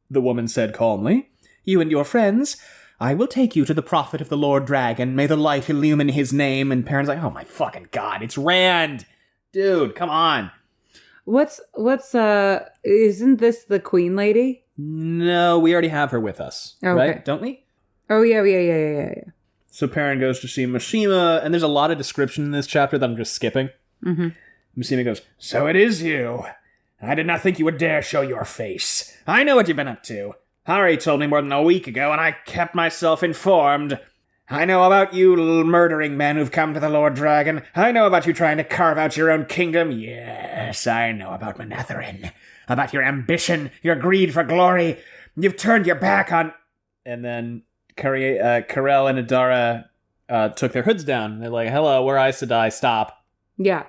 the woman said calmly, you and your friends, I will take you to the prophet of the Lord Dragon, may the light illumine his name. And Perrin's like, oh my fucking God, it's Rand. Dude, come on. Isn't this the queen lady? No, we already have her with us, right? Don't we? Oh, yeah. So Perrin goes to see Massima, and there's a lot of description in this chapter that I'm just skipping. Mm-hmm. Massima goes, so it is you. I did not think you would dare show your face. I know what you've been up to. Hari told me more than a week ago, and I kept myself informed. I know about you murdering men who've come to the Lord Dragon. I know about you trying to carve out your own kingdom. Yes, I know about Manetheren. About your ambition, your greed for glory. You've turned your back on... And then Karel and Adara took their hoods down. They're like, hello, we're Aes Sedai, stop. Yeah.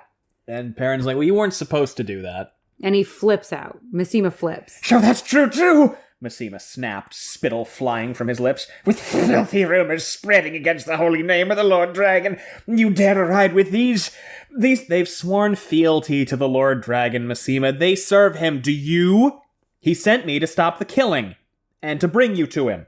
And Perrin's like, well, you weren't supposed to do that. And he flips out. Massima flips. So that's true, too! Massima snapped, spittle flying from his lips. With filthy rumors spreading against the holy name of the Lord Dragon, you dare to ride with these... They've sworn fealty to the Lord Dragon, Massima. They serve him. Do you? He sent me to stop the killing. And to bring you to him.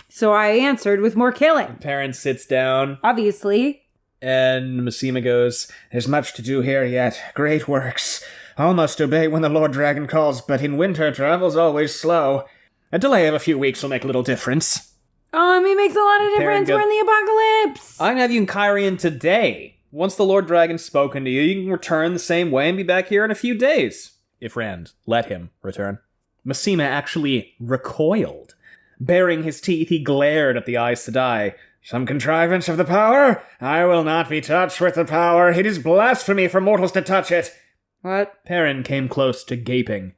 So I answered with more killing. Perrin sits down. Obviously. And Massima goes, there's much to do here yet. Great works. All must obey when the Lord Dragon calls, but in winter travel's always slow. A delay of a few weeks will make little difference. It makes a lot of difference. We're in the apocalypse. I can have you in Kyrian today. Once the Lord Dragon's spoken to you, you can return the same way and be back here in a few days. If Rand let him return. Massima actually recoiled. Baring his teeth, he glared at the Aes Sedai. Some contrivance of the power? I will not be touched with the power. It is blasphemy for mortals to touch it. What? Perrin came close to gaping.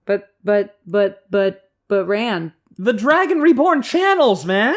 But Rand. The Dragon Reborn channels, man!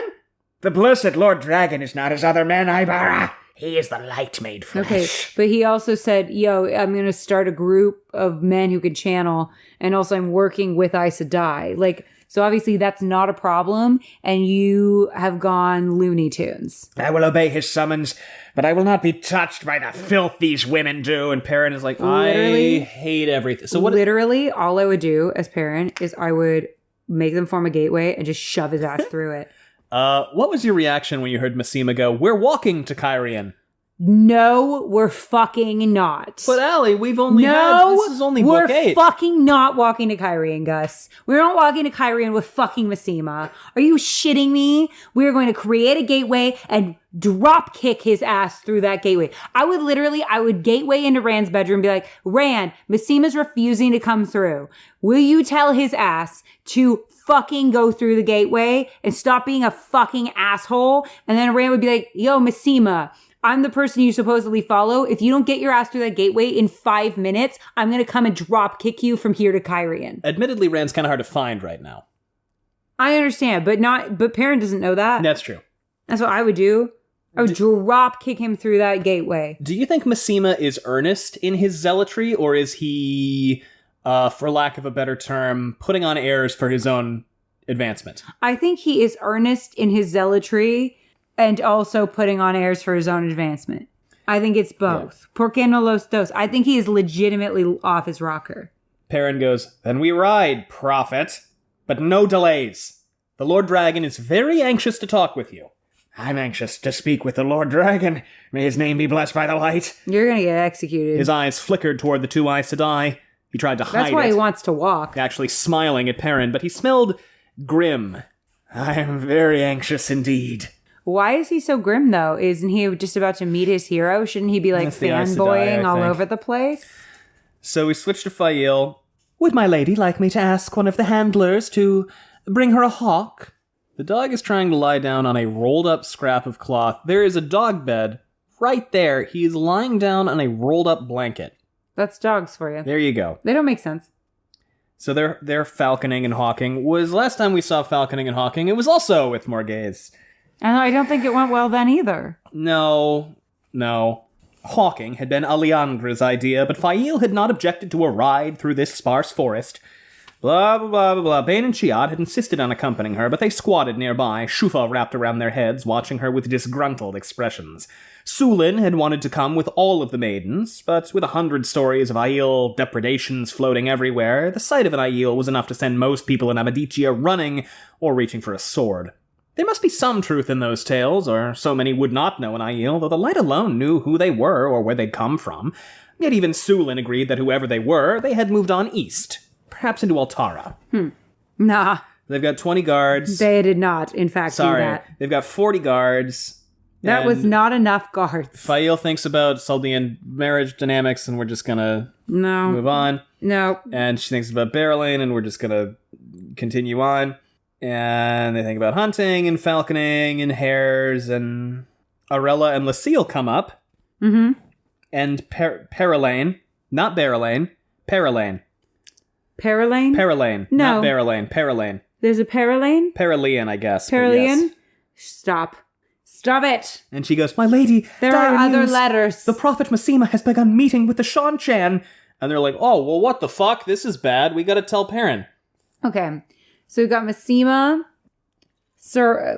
The blessed Lord Dragon is not as other men, Ibara. He is the light made flesh. Okay, but he also said, I'm going to start a group of men who can channel, and also I'm working with Aes Sedai. Like, so obviously that's not a problem, and you have gone Looney Tunes. I will obey his summons, but I will not be touched by the filth these women do. And Perrin is like, Literally- I hate everything. So what? Literally, all I would do as Perrin is I would make them form a gateway and just shove his ass through it. What was your reaction when you heard Massima go, we're walking to Kyrian? No, we're fucking not. But Allie, we've only had, this is only book 8. We're fucking not walking to Kyrian, Gus. We're not walking to Kyrian with fucking Massima. Are you shitting me? We're going to create a gateway and drop kick his ass through that gateway. I would gateway into Rand's bedroom and be like, Rand, Massima's refusing to come through. Will you tell his ass to fucking go through the gateway and stop being a fucking asshole? And then Rand would be like, yo, Massima, I'm the person you supposedly follow. If you don't get your ass through that gateway in 5 minutes, I'm going to come and drop kick you from here to Kyrian. Admittedly, Rand's kind of hard to find right now. I understand, but Perrin doesn't know that. That's true. That's what I would do. I would drop kick him through that gateway. Do you think Massima is earnest in his zealotry, or is he, for lack of a better term, putting on airs for his own advancement? I think he is earnest in his zealotry and also putting on airs for his own advancement. I think it's both. Yeah. Porque no los dos. I think he is legitimately off his rocker. Perrin goes, then we ride, prophet, but no delays. The Lord Dragon is very anxious to talk with you. I'm anxious to speak with the Lord Dragon. May his name be blessed by the light. You're going to get executed. His eyes flickered toward the two Aes Sedai. He tried to hide it. That's why he wants to walk. Actually smiling at Perrin, but he smelled grim. I am very anxious indeed. Why is he so grim, though? Isn't he just about to meet his hero? Shouldn't he be, like, fanboying all over the place? So we switched to Fael. Would my lady like me to ask one of the handlers to bring her a hawk? The dog is trying to lie down on a rolled-up scrap of cloth. There is a dog bed right there. He is lying down on a rolled-up blanket. That's dogs for you. There you go. They don't make sense. So they're falconing and hawking. Last time we saw falconing and hawking, it was also with Morghese. And I don't think it went well then either. No. Hawking had been Aliandra's idea, but Fael had not objected to a ride through this sparse forest. Blah, blah, blah, blah, blah. Bane and Chiad had insisted on accompanying her, but they squatted nearby, Shufa wrapped around their heads, watching her with disgruntled expressions. Sulin had wanted to come with all of the maidens, but with 100 stories of Aiel depredations floating everywhere, the sight of an Aiel was enough to send most people in Amadicia running or reaching for a sword. There must be some truth in those tales, or so many would not know an Aiel, though the light alone knew who they were or where they'd come from. Yet even Sulin agreed that whoever they were, they had moved on east, perhaps into Altara. Nah. They've got 20 guards. They did not, in fact, do that. They've got 40 guards. That was not enough guards. Fael thinks about Saldean marriage dynamics, and we're just gonna move on. No. And she thinks about Barrelane, and we're just gonna continue on. And they think about hunting and falconing and hares, and Arella and Lucille come up. Mm-hmm. And Perrelane, not Barrelane, Perrelane. Perrelane? Perrelane, no. Not Barrelane, Perrelane. There's a Perrelane? Perrelian, I guess. Perrelian? Yes. Stop it. And she goes, my lady, there are other letters. The prophet Massima has begun meeting with the Shan-Chan. And they're like, oh, well, what the fuck? This is bad. We gotta tell Perrin. Okay. So we've got Massima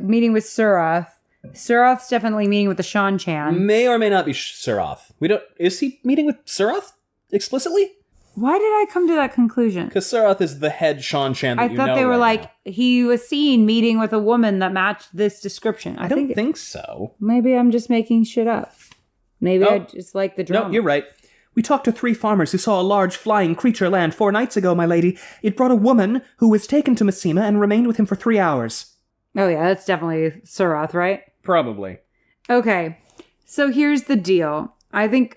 meeting with Surath. Surath's definitely meeting with the Shan-Chan. May or may not be Surath. Is he meeting with Surath explicitly? Why did I come to that conclusion? Because Surath is the head Shan-Chan that you know. I thought they were right like, he was seen meeting with a woman that matched this description. I don't think so. Maybe I'm just making shit up. Maybe I just like the drama. No, you're right. We talked to 3 farmers who saw a large flying creature land 4 nights ago, my lady. It brought a woman who was taken to Massima and remained with him for 3 hours. Oh yeah, that's definitely Surath, right? Probably. Okay, so here's the deal. I think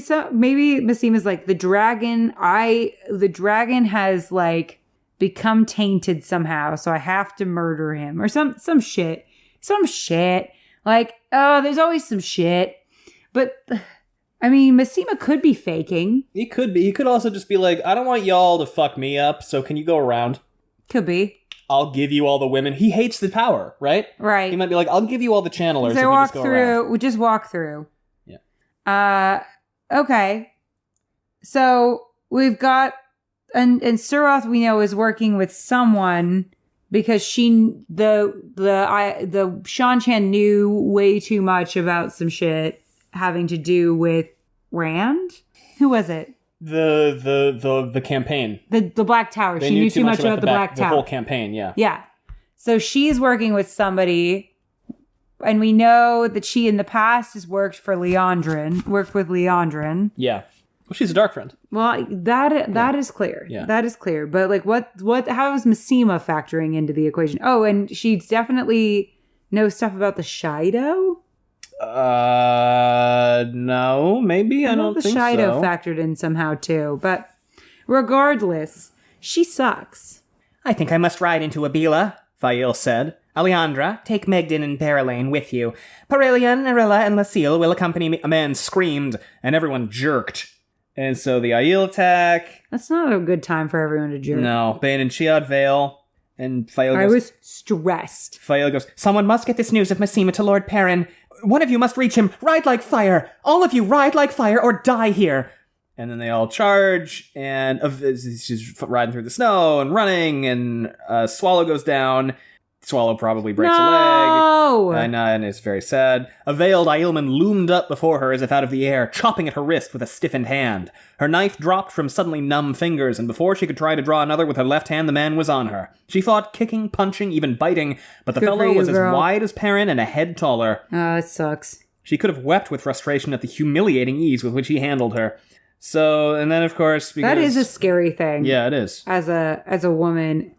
so. Maybe Massima's like, the dragon has like become tainted somehow, so I have to murder him or some shit. Some shit. Like, oh, there's always some shit. But I mean, Massima could be faking. He could be. He could also just be like, I don't want y'all to fuck me up, so can you go around? Could be. I'll give you all the women. He hates the power, right? Right. He might be like, I'll give you all the channelers. So we just walk through. Yeah. Okay. So we've got, and Suroth we know is working with someone because the Shan knew way too much about some shit having to do with Rand. Who was it? The campaign. The Black Tower. She knew too much about the Black Tower. The whole campaign, yeah. Yeah. So she's working with somebody, and we know that she in the past has worked with Leandrin. Yeah. Well, she's a dark friend. Well, that is clear. Yeah. That is clear. But like how is Massima factoring into the equation? Oh, and she definitely knows stuff about the Shido? No, maybe. I don't think so. The Shido factored in somehow too. But regardless, she sucks. I think I must ride into Abila, Fail said. Alejandra, take Megden and Berylane with you. Parilian, Arilla, and Lucille will accompany me. A man screamed, and everyone jerked. And so the Aiel attack. That's not a good time for everyone to jerk. No, Bane and Chiad Vale. And Fail goes... I was stressed. Fail goes, someone must get this news of Massima to Lord Perrin. One of you must reach him. Ride like fire. All of you ride like fire or die here. And then they all charge, and she's riding through the snow and running, and Swallow goes down. Swallow probably breaks a leg. And it's very sad. A veiled Aielman loomed up before her as if out of the air, chopping at her wrist with a stiffened hand. Her knife dropped from suddenly numb fingers, and before she could try to draw another with her left hand, the man was on her. She fought, kicking, punching, even biting, but the fellow was as wide as Perrin and a head taller. Oh, it sucks. She could have wept with frustration at the humiliating ease with which he handled her. So, and then of course, because... That is a scary thing. Yeah, it is. As a woman,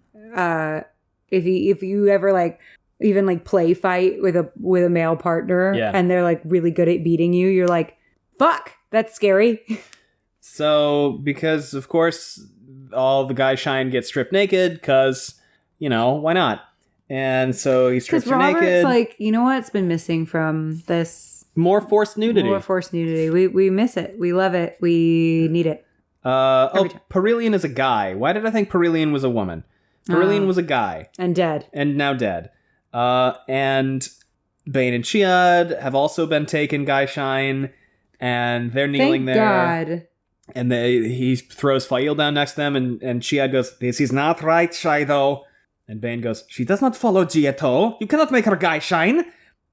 if you ever like even like play fight with a male partner, and they're like really good at beating you, you're like, fuck, that's scary. So, because of course all the guy shine gets stripped naked, because, you know, why not? And so he strips her naked. Robert's like, you know what's been missing from this? More forced nudity. We miss it. We love it. We need it. Parilian is a guy. Why did I think Parilian was a woman? Parilian was a guy. And dead. And now dead. And Bane and Chiad have also been taken, Guy Shine, and they're kneeling there. Thank God. And he throws Fail down next to them, and Chiad goes, "This is not right, Shido." And Bane goes, "She does not follow Giato. You cannot make her Guy Shine."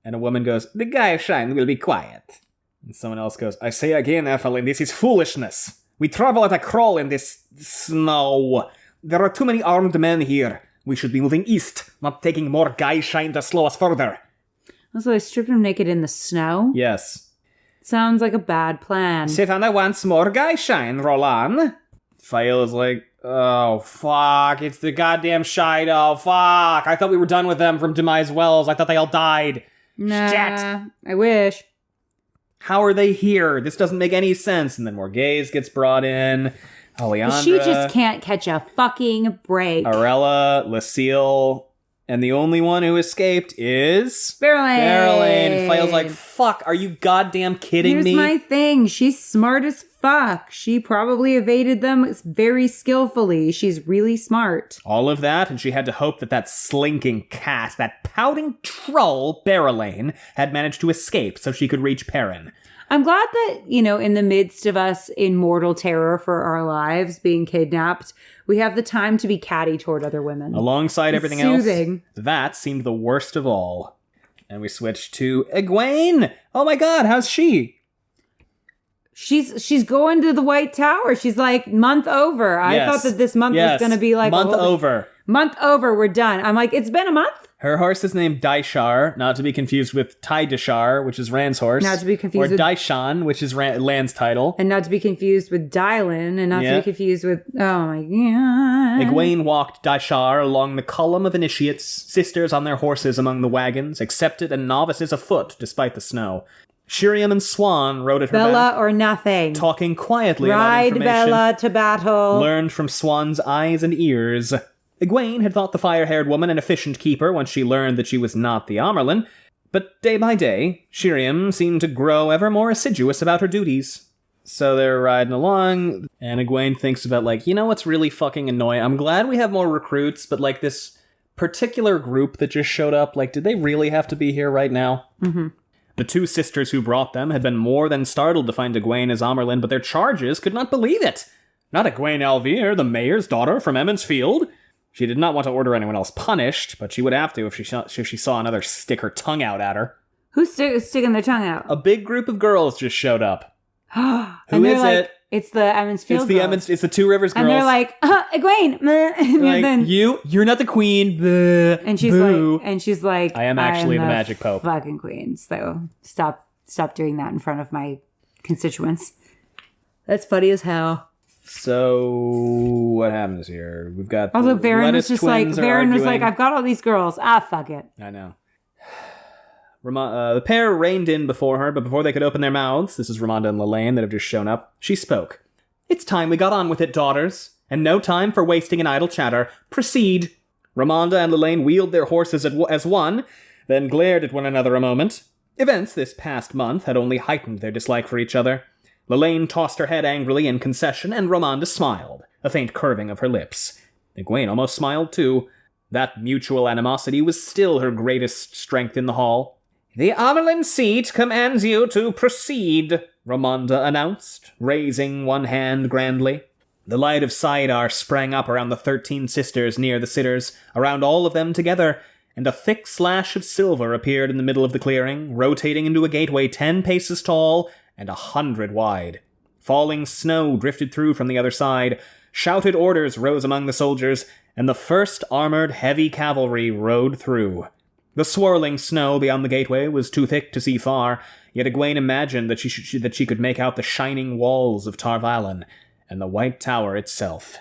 And a woman goes, "The Guy Shine will be quiet." And someone else goes, "I say again, Ethelyn, this is foolishness. We travel at a crawl in this snow. There are too many armed men here. We should be moving east, not taking more Guy Shine to slow us further." Also, they stripped him naked in the snow? Yes. Sounds like a bad plan. Sit on once more Guy Shine, Roland. Fail is like, oh, fuck, it's the goddamn Shido, fuck. I thought we were done with them from Demise Wells. I thought they all died. Nah, Shit. I wish. How are they here? This doesn't make any sense. And then more gays gets brought in. Alejandra. She just can't catch a fucking break. Arella, Lucille, and the only one who escaped is... Berylane. And Fail's like, fuck, are you goddamn kidding me? Here's my thing. She's smart as fuck. She probably evaded them very skillfully. She's really smart. All of that, and she had to hope that slinking cat, that pouting troll, Berylane, had managed to escape so she could reach Perrin. I'm glad that, you know, in the midst of us in mortal terror for our lives being kidnapped, we have the time to be catty toward other women. Alongside everything soothing. Else, that seemed the worst of all. And we switched to Egwene. Oh my god, how's she? She's going to the White Tower. She's like, month over. I thought that this month was going to be like... Month over, we're done. I'm like, it's been a month? Her horse is named Daishar, not to be confused with Tidashar, which is Rand's horse. Not to be confused with... Or Daishan, which is Land's title. And not to be confused with Dylan, and not to be confused with... Oh my god. Egwene walked Daishar along the column of initiates, sisters on their horses among the wagons, accepted and novices afoot despite the snow. Shiriam and Swan rode at her Bella back, or nothing. talking quietly about Ride information Bella to battle. learned from Swan's eyes and ears. Egwene had thought the fire-haired woman an efficient keeper once she learned that she was not the Amerlin, but day by day, Shiriam seemed to grow ever more assiduous about her duties. So they're riding along, and Egwene thinks about, like, you know what's really fucking annoying? I'm glad we have more recruits, but, like, this particular group that just showed up, like, did they really have to be here right now? Mm-hmm. The two sisters who brought them had been more than startled to find Egwene as Amerlin, but their charges could not believe it. Not Egwene Alvir, the mayor's daughter from Emmons Field. She did not want to order anyone else punished, but she would have to if she saw another stick her tongue out at her. Who's sticking their tongue out? A big group of girls just showed up. Who is it? It's the Emmons Field girls. It's the Two Rivers girls. And they're like, Egwene. And like, then, you're not the queen. And she's like, I am actually the magic pope. Fucking queen. So stop doing that in front of my constituents. That's funny as hell. So what happens here? We've got also Varen was like, I've got all these girls. Fuck it. I know. The pair reined in before her, but before they could open their mouths, this is Ramonda and Lelaine that have just shown up, she spoke. It's time we got on with it, daughters, and no time for wasting in idle chatter. Proceed. Ramonda and Lelaine wheeled their horses as one, then glared at one another a moment. Events this past month had only heightened their dislike for each other. Lelaine tossed her head angrily in concession, and Ramonda smiled, a faint curving of her lips. Egwene almost smiled too. That mutual animosity was still her greatest strength in the hall. The Amerlin seat commands you to proceed, Ramonda announced, raising one hand grandly. The light of Saidar sprang up around the 13 sisters near the sitters, around all of them together, and a thick slash of silver appeared in the middle of the clearing, rotating into a gateway 10 paces tall and 100 wide. Falling snow drifted through from the other side, shouted orders rose among the soldiers, and the first armored heavy cavalry rode through. The swirling snow beyond the gateway was too thick to see far, yet Egwene imagined that she could make out the shining walls of Tar Valon and the White Tower itself.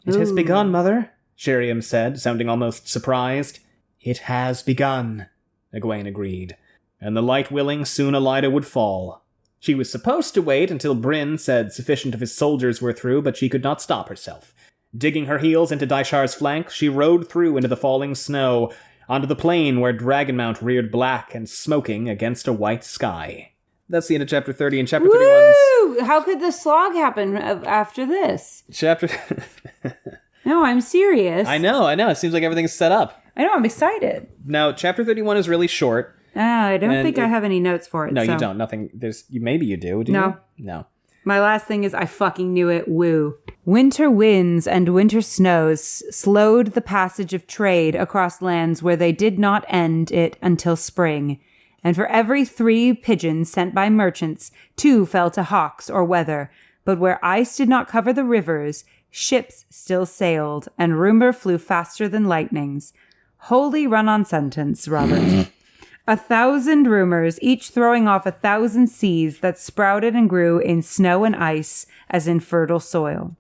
It has begun, Mother, Shiriam said, sounding almost surprised. It has begun, Egwene agreed, and the light-willing soon Elida would fall. She was supposed to wait until Bryn said sufficient of his soldiers were through, but she could not stop herself. Digging her heels into Daishar's flank, she rode through into the falling snow, onto the plain where Dragonmount reared black and smoking against a white sky. That's the end of Chapter 30, and Chapter 31's... Woo! How could the slog happen after this? Chapter... No, I'm serious. I know. It seems like everything's set up. I know, I'm excited. Now, Chapter 31 is really short. I don't think I have any notes for it. No, so. you don't. Nothing. Maybe you do. Do no. you? No. My last thing is I fucking knew it. Woo. Winter winds and winter snows slowed the passage of trade across lands where they did not end it until spring. And for every 3 pigeons sent by merchants, 2 fell to hawks or weather. But where ice did not cover the rivers, ships still sailed, and rumor flew faster than lightnings. Holy run-on sentence, Robert. 1,000 rumors, each throwing off 1,000 seeds that sprouted and grew in snow and ice as in fertile soil.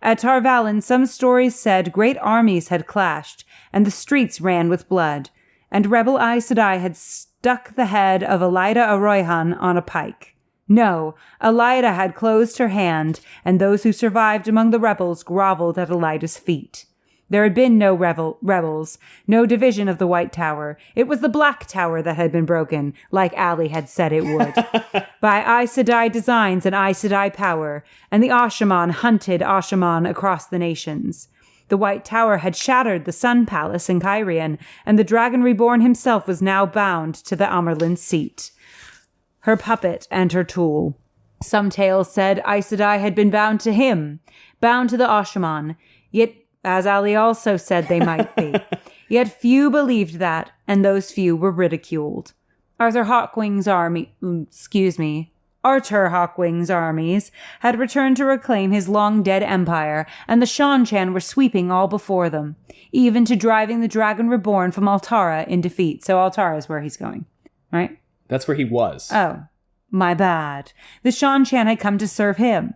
At Tar Valon, some stories said great armies had clashed, and the streets ran with blood, and rebel Aes Sedai had stuck the head of Elida Aroyhan on a pike. No, Elida had closed her hand, and those who survived among the rebels groveled at Elida's feet. There had been no rebels, no division of the White Tower. It was the Black Tower that had been broken, like Ali had said it would, by Aes Sedai designs and Aes Sedai power, and the Ashaman hunted Ashaman across the nations. The White Tower had shattered the Sun Palace in Cairhien, and the Dragon Reborn himself was now bound to the Amerlin seat. Her puppet and her tool. Some tales said Aes Sedai had been bound to him, bound to the Ashaman, yet as Ali also said they might be. Yet few believed that, and those few were ridiculed. Arthur Hawkwing's armies had returned to reclaim his long-dead empire, and the Shan-Chan were sweeping all before them, even to driving the Dragon Reborn from Altara in defeat. So Altara is where he's going, right? That's where he was. Oh, my bad. The Shan-Chan had come to serve him.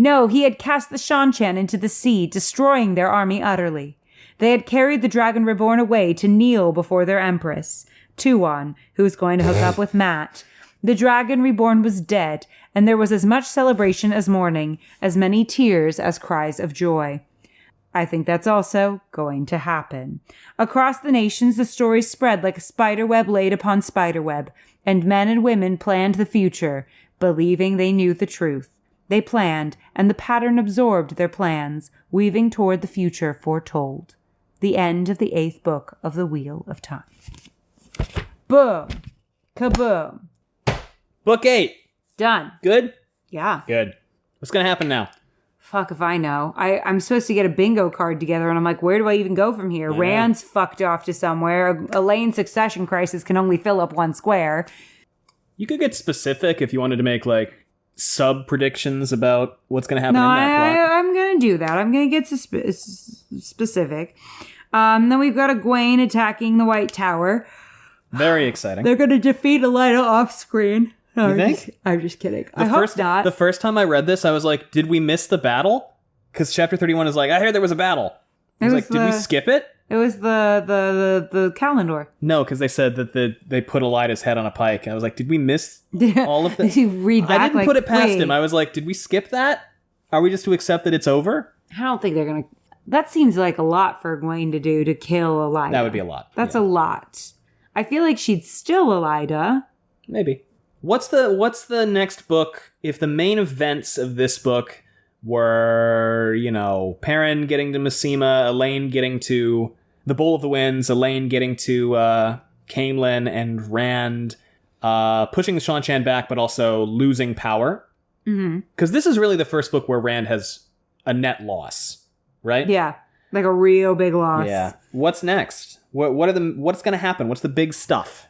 No, he had cast the Shan-Chan into the sea, destroying their army utterly. They had carried the Dragon Reborn away to kneel before their empress, Tuon, who was going to hook up with Mat, The dragon reborn was dead, and there was as much celebration as mourning, as many tears as cries of joy. I think that's also going to happen. Across the nations, the story spread like a spiderweb laid upon spiderweb, and men and women planned the future, believing they knew the truth. They planned, and the pattern absorbed their plans, weaving toward the future foretold. The end of the 8th book of the Wheel of Time. Boom. Kaboom. Book 8. Done. Good? Yeah. Good. What's going to happen now? Fuck if I know. I'm supposed to get a bingo card together, and I'm like, where do I even go from here? Rand's fucked off to somewhere. Elaine's succession crisis can only fill up one square. You could get specific if you wanted to make, like, sub-predictions about what's going to happen in that plot. I'm going to do that. I'm going to get specific. Then we've got Egwene attacking the White Tower. Very exciting. They're going to defeat Elida off-screen. No, You think? I'm just kidding. I hope not. The first time I read this, I was like, did we miss the battle? Because chapter 31 is like, I heard there was a battle. I was like, did we skip it? It was the Calendar. No, because they said that they put Elida's head on a pike. I was like, did we miss all of this? You read back, I didn't put it past him. I was like, did we skip that? Are we just to accept that it's over? I don't think they're going to... That seems like a lot for Egwene to do, to kill Elida. That would be a lot. That's a lot. I feel like she'd still Elida. Maybe. What's the next book? If the main events of this book were, Perrin getting to Messima, Elaine getting to the Bowl of the Winds, Elaine getting to Caemlyn, and Rand pushing the Shan-Chan back, but also losing power. Because this is really the first book where Rand has a net loss, right? Yeah, like a real big loss. Yeah. What's next? What's going to happen? What's the big stuff?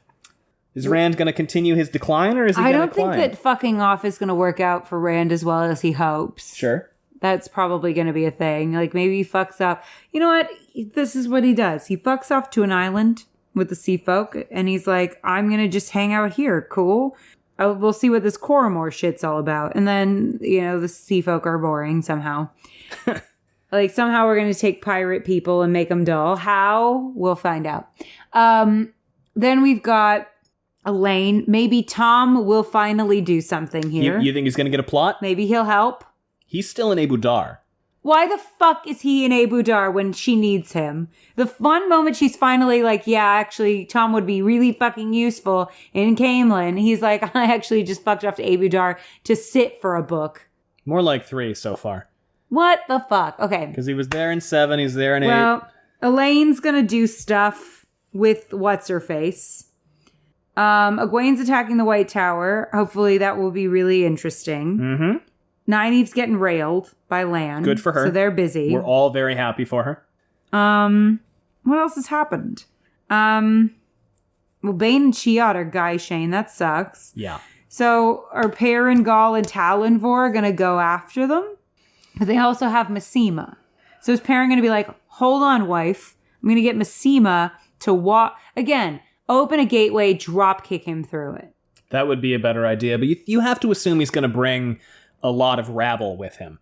Is Rand going to continue his decline, or is he going to I don't think that fucking off is going to work out for Rand as well as he hopes. Sure. That's probably going to be a thing. Like, maybe he fucks up. You know what? This is what he does. He fucks off to an island with the sea folk, and he's like, I'm going to just hang out here. Cool. We'll see what this Coromor shit's all about. And then, the sea folk are boring somehow. Like, somehow we're going to take pirate people and make them dull. How? We'll find out. Then we've got Elaine. Maybe Tom will finally do something here. You think he's going to get a plot? Maybe he'll help. He's still in Abu Dar. Why the fuck is he in Abu Dar when she needs him? The one moment she's finally like, yeah, actually, Tom would be really fucking useful in Caemlyn. He's like, I actually just fucked off to Abu Dar to sit for a book. More like 3 so far. What the fuck? Okay. Because he was there in 7, he's there in 8. Well, Elaine's gonna do stuff with what's-her-face. Egwene's attacking the White Tower. Hopefully that will be really interesting. Mm-hmm. Nynaeve's getting railed by Lan. Good for her. So they're busy. We're all very happy for her. What else has happened? Well, Bane and Chiat are Guy Shane. That sucks. Yeah. So are Perrin, Gall, and Talonvor going to go after them? But they also have Messima. So is Perrin going to be like, hold on, wife. I'm going to get Messima to walk. Again, open a gateway, drop kick him through it. That would be a better idea. But you have to assume he's going to bring a lot of rabble with him.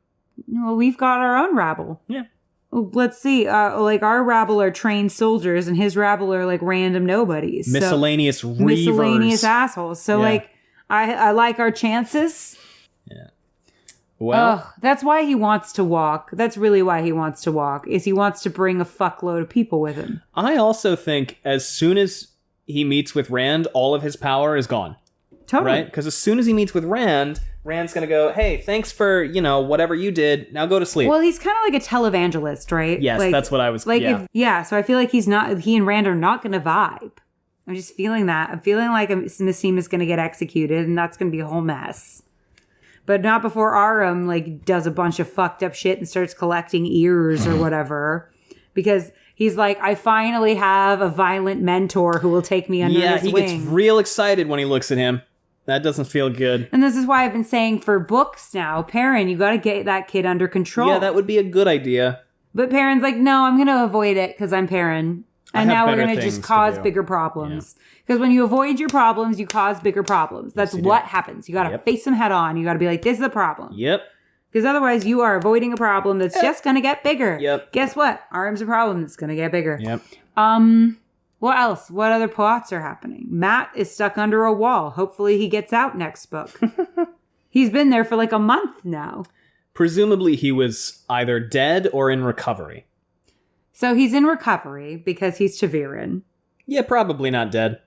Well, we've got our own rabble. Yeah. Well, let's see. Like, our rabble are trained soldiers, and his rabble are, like, random nobodies. Miscellaneous reavers. Miscellaneous assholes. So, like, I like our chances. Yeah. Well, that's why he wants to walk. That's really why he wants to walk, is he wants to bring a fuckload of people with him. I also think as soon as he meets with Rand, all of his power is gone. Totally. Right? Because as soon as he meets with Rand, Rand's going to go, hey, thanks for, whatever you did. Now go to sleep. Well, he's kind of like a televangelist, right? Yes, like, that's what I was... Like, so I feel like he and Rand are not going to vibe. I'm just feeling that. I'm feeling like Messima's going to get executed, and that's going to be a whole mess. But not before Aram, like, does a bunch of fucked up shit and starts collecting ears or whatever. Because he's like, I finally have a violent mentor who will take me under his wing. Yeah, he gets real excited when he looks at him. That doesn't feel good. And this is why I've been saying for books now, Perrin, you got to get that kid under control. Yeah, that would be a good idea. But Perrin's like, no, I'm going to avoid it because I'm Perrin. And now we're going to just cause bigger problems. Because when you avoid your problems, you cause bigger problems. That's what happens. You got to face them head on. You got to be like, this is a problem. Yep. Because otherwise you are avoiding a problem that's just going to get bigger. Yep. Guess what? Aram's a problem that's going to get bigger. Yep. What else? What other plots are happening? Matt is stuck under a wall. Hopefully he gets out next book. He's been there for like a month now. Presumably he was either dead or in recovery. So he's in recovery because he's Chavirin. Yeah, probably not dead.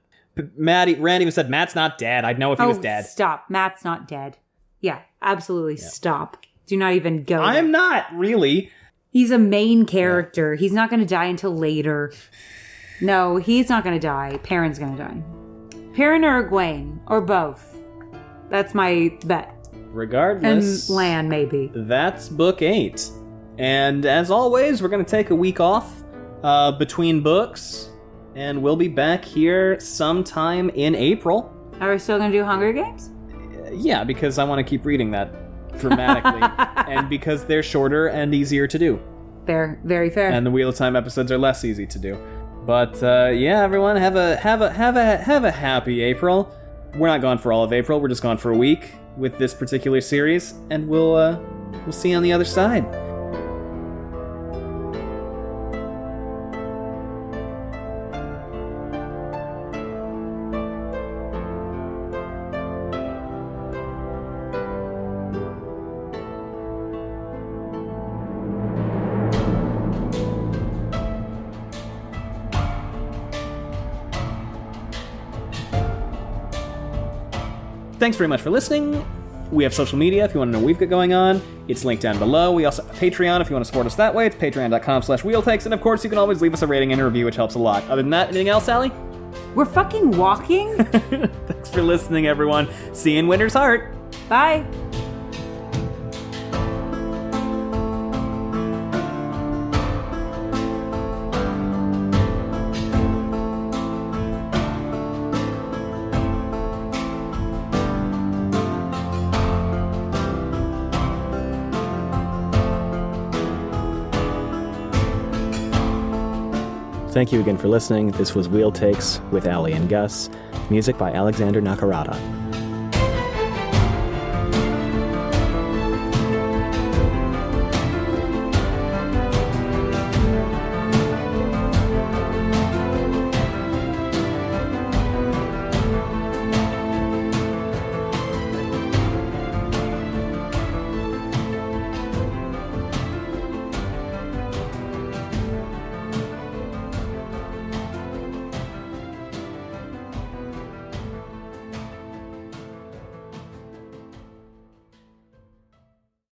Randy was said, Matt's not dead. I'd know if he was dead. Stop. Matt's not dead. Yeah, absolutely. Yeah. Stop. Do not even go I'm there. not, really. He's a main character. Yeah. He's not going to die until later. No, he's not going to die. Perrin's going to die. Perrin or Egwene, or both. That's my bet. Regardless. And Lan, maybe. That's book 8. And as always, we're going to take a week off between books. And we'll be back here sometime in April. Are we still going to do Hunger Games? Yeah, because I want to keep reading that dramatically. And because they're shorter and easier to do. Fair. Very fair. And the Wheel of Time episodes are less easy to do. But yeah, everyone, have a happy April. We're not gone for all of April. We're just gone for a week with this particular series. And we'll see you on the other side. Thanks very much for listening. We have social media if you want to know what we've got going on. It's linked down below. We also have a Patreon if you want to support us that way. It's patreon.com/wheeltakes. And of course, you can always leave us a rating and a review, which helps a lot. Other than that, anything else, Allie? We're fucking walking? Thanks for listening, everyone. See you in Winter's Heart. Bye. Thank you again for listening. This was Wheel Takes with Allie and Gus. Music by Alexander Nakarada.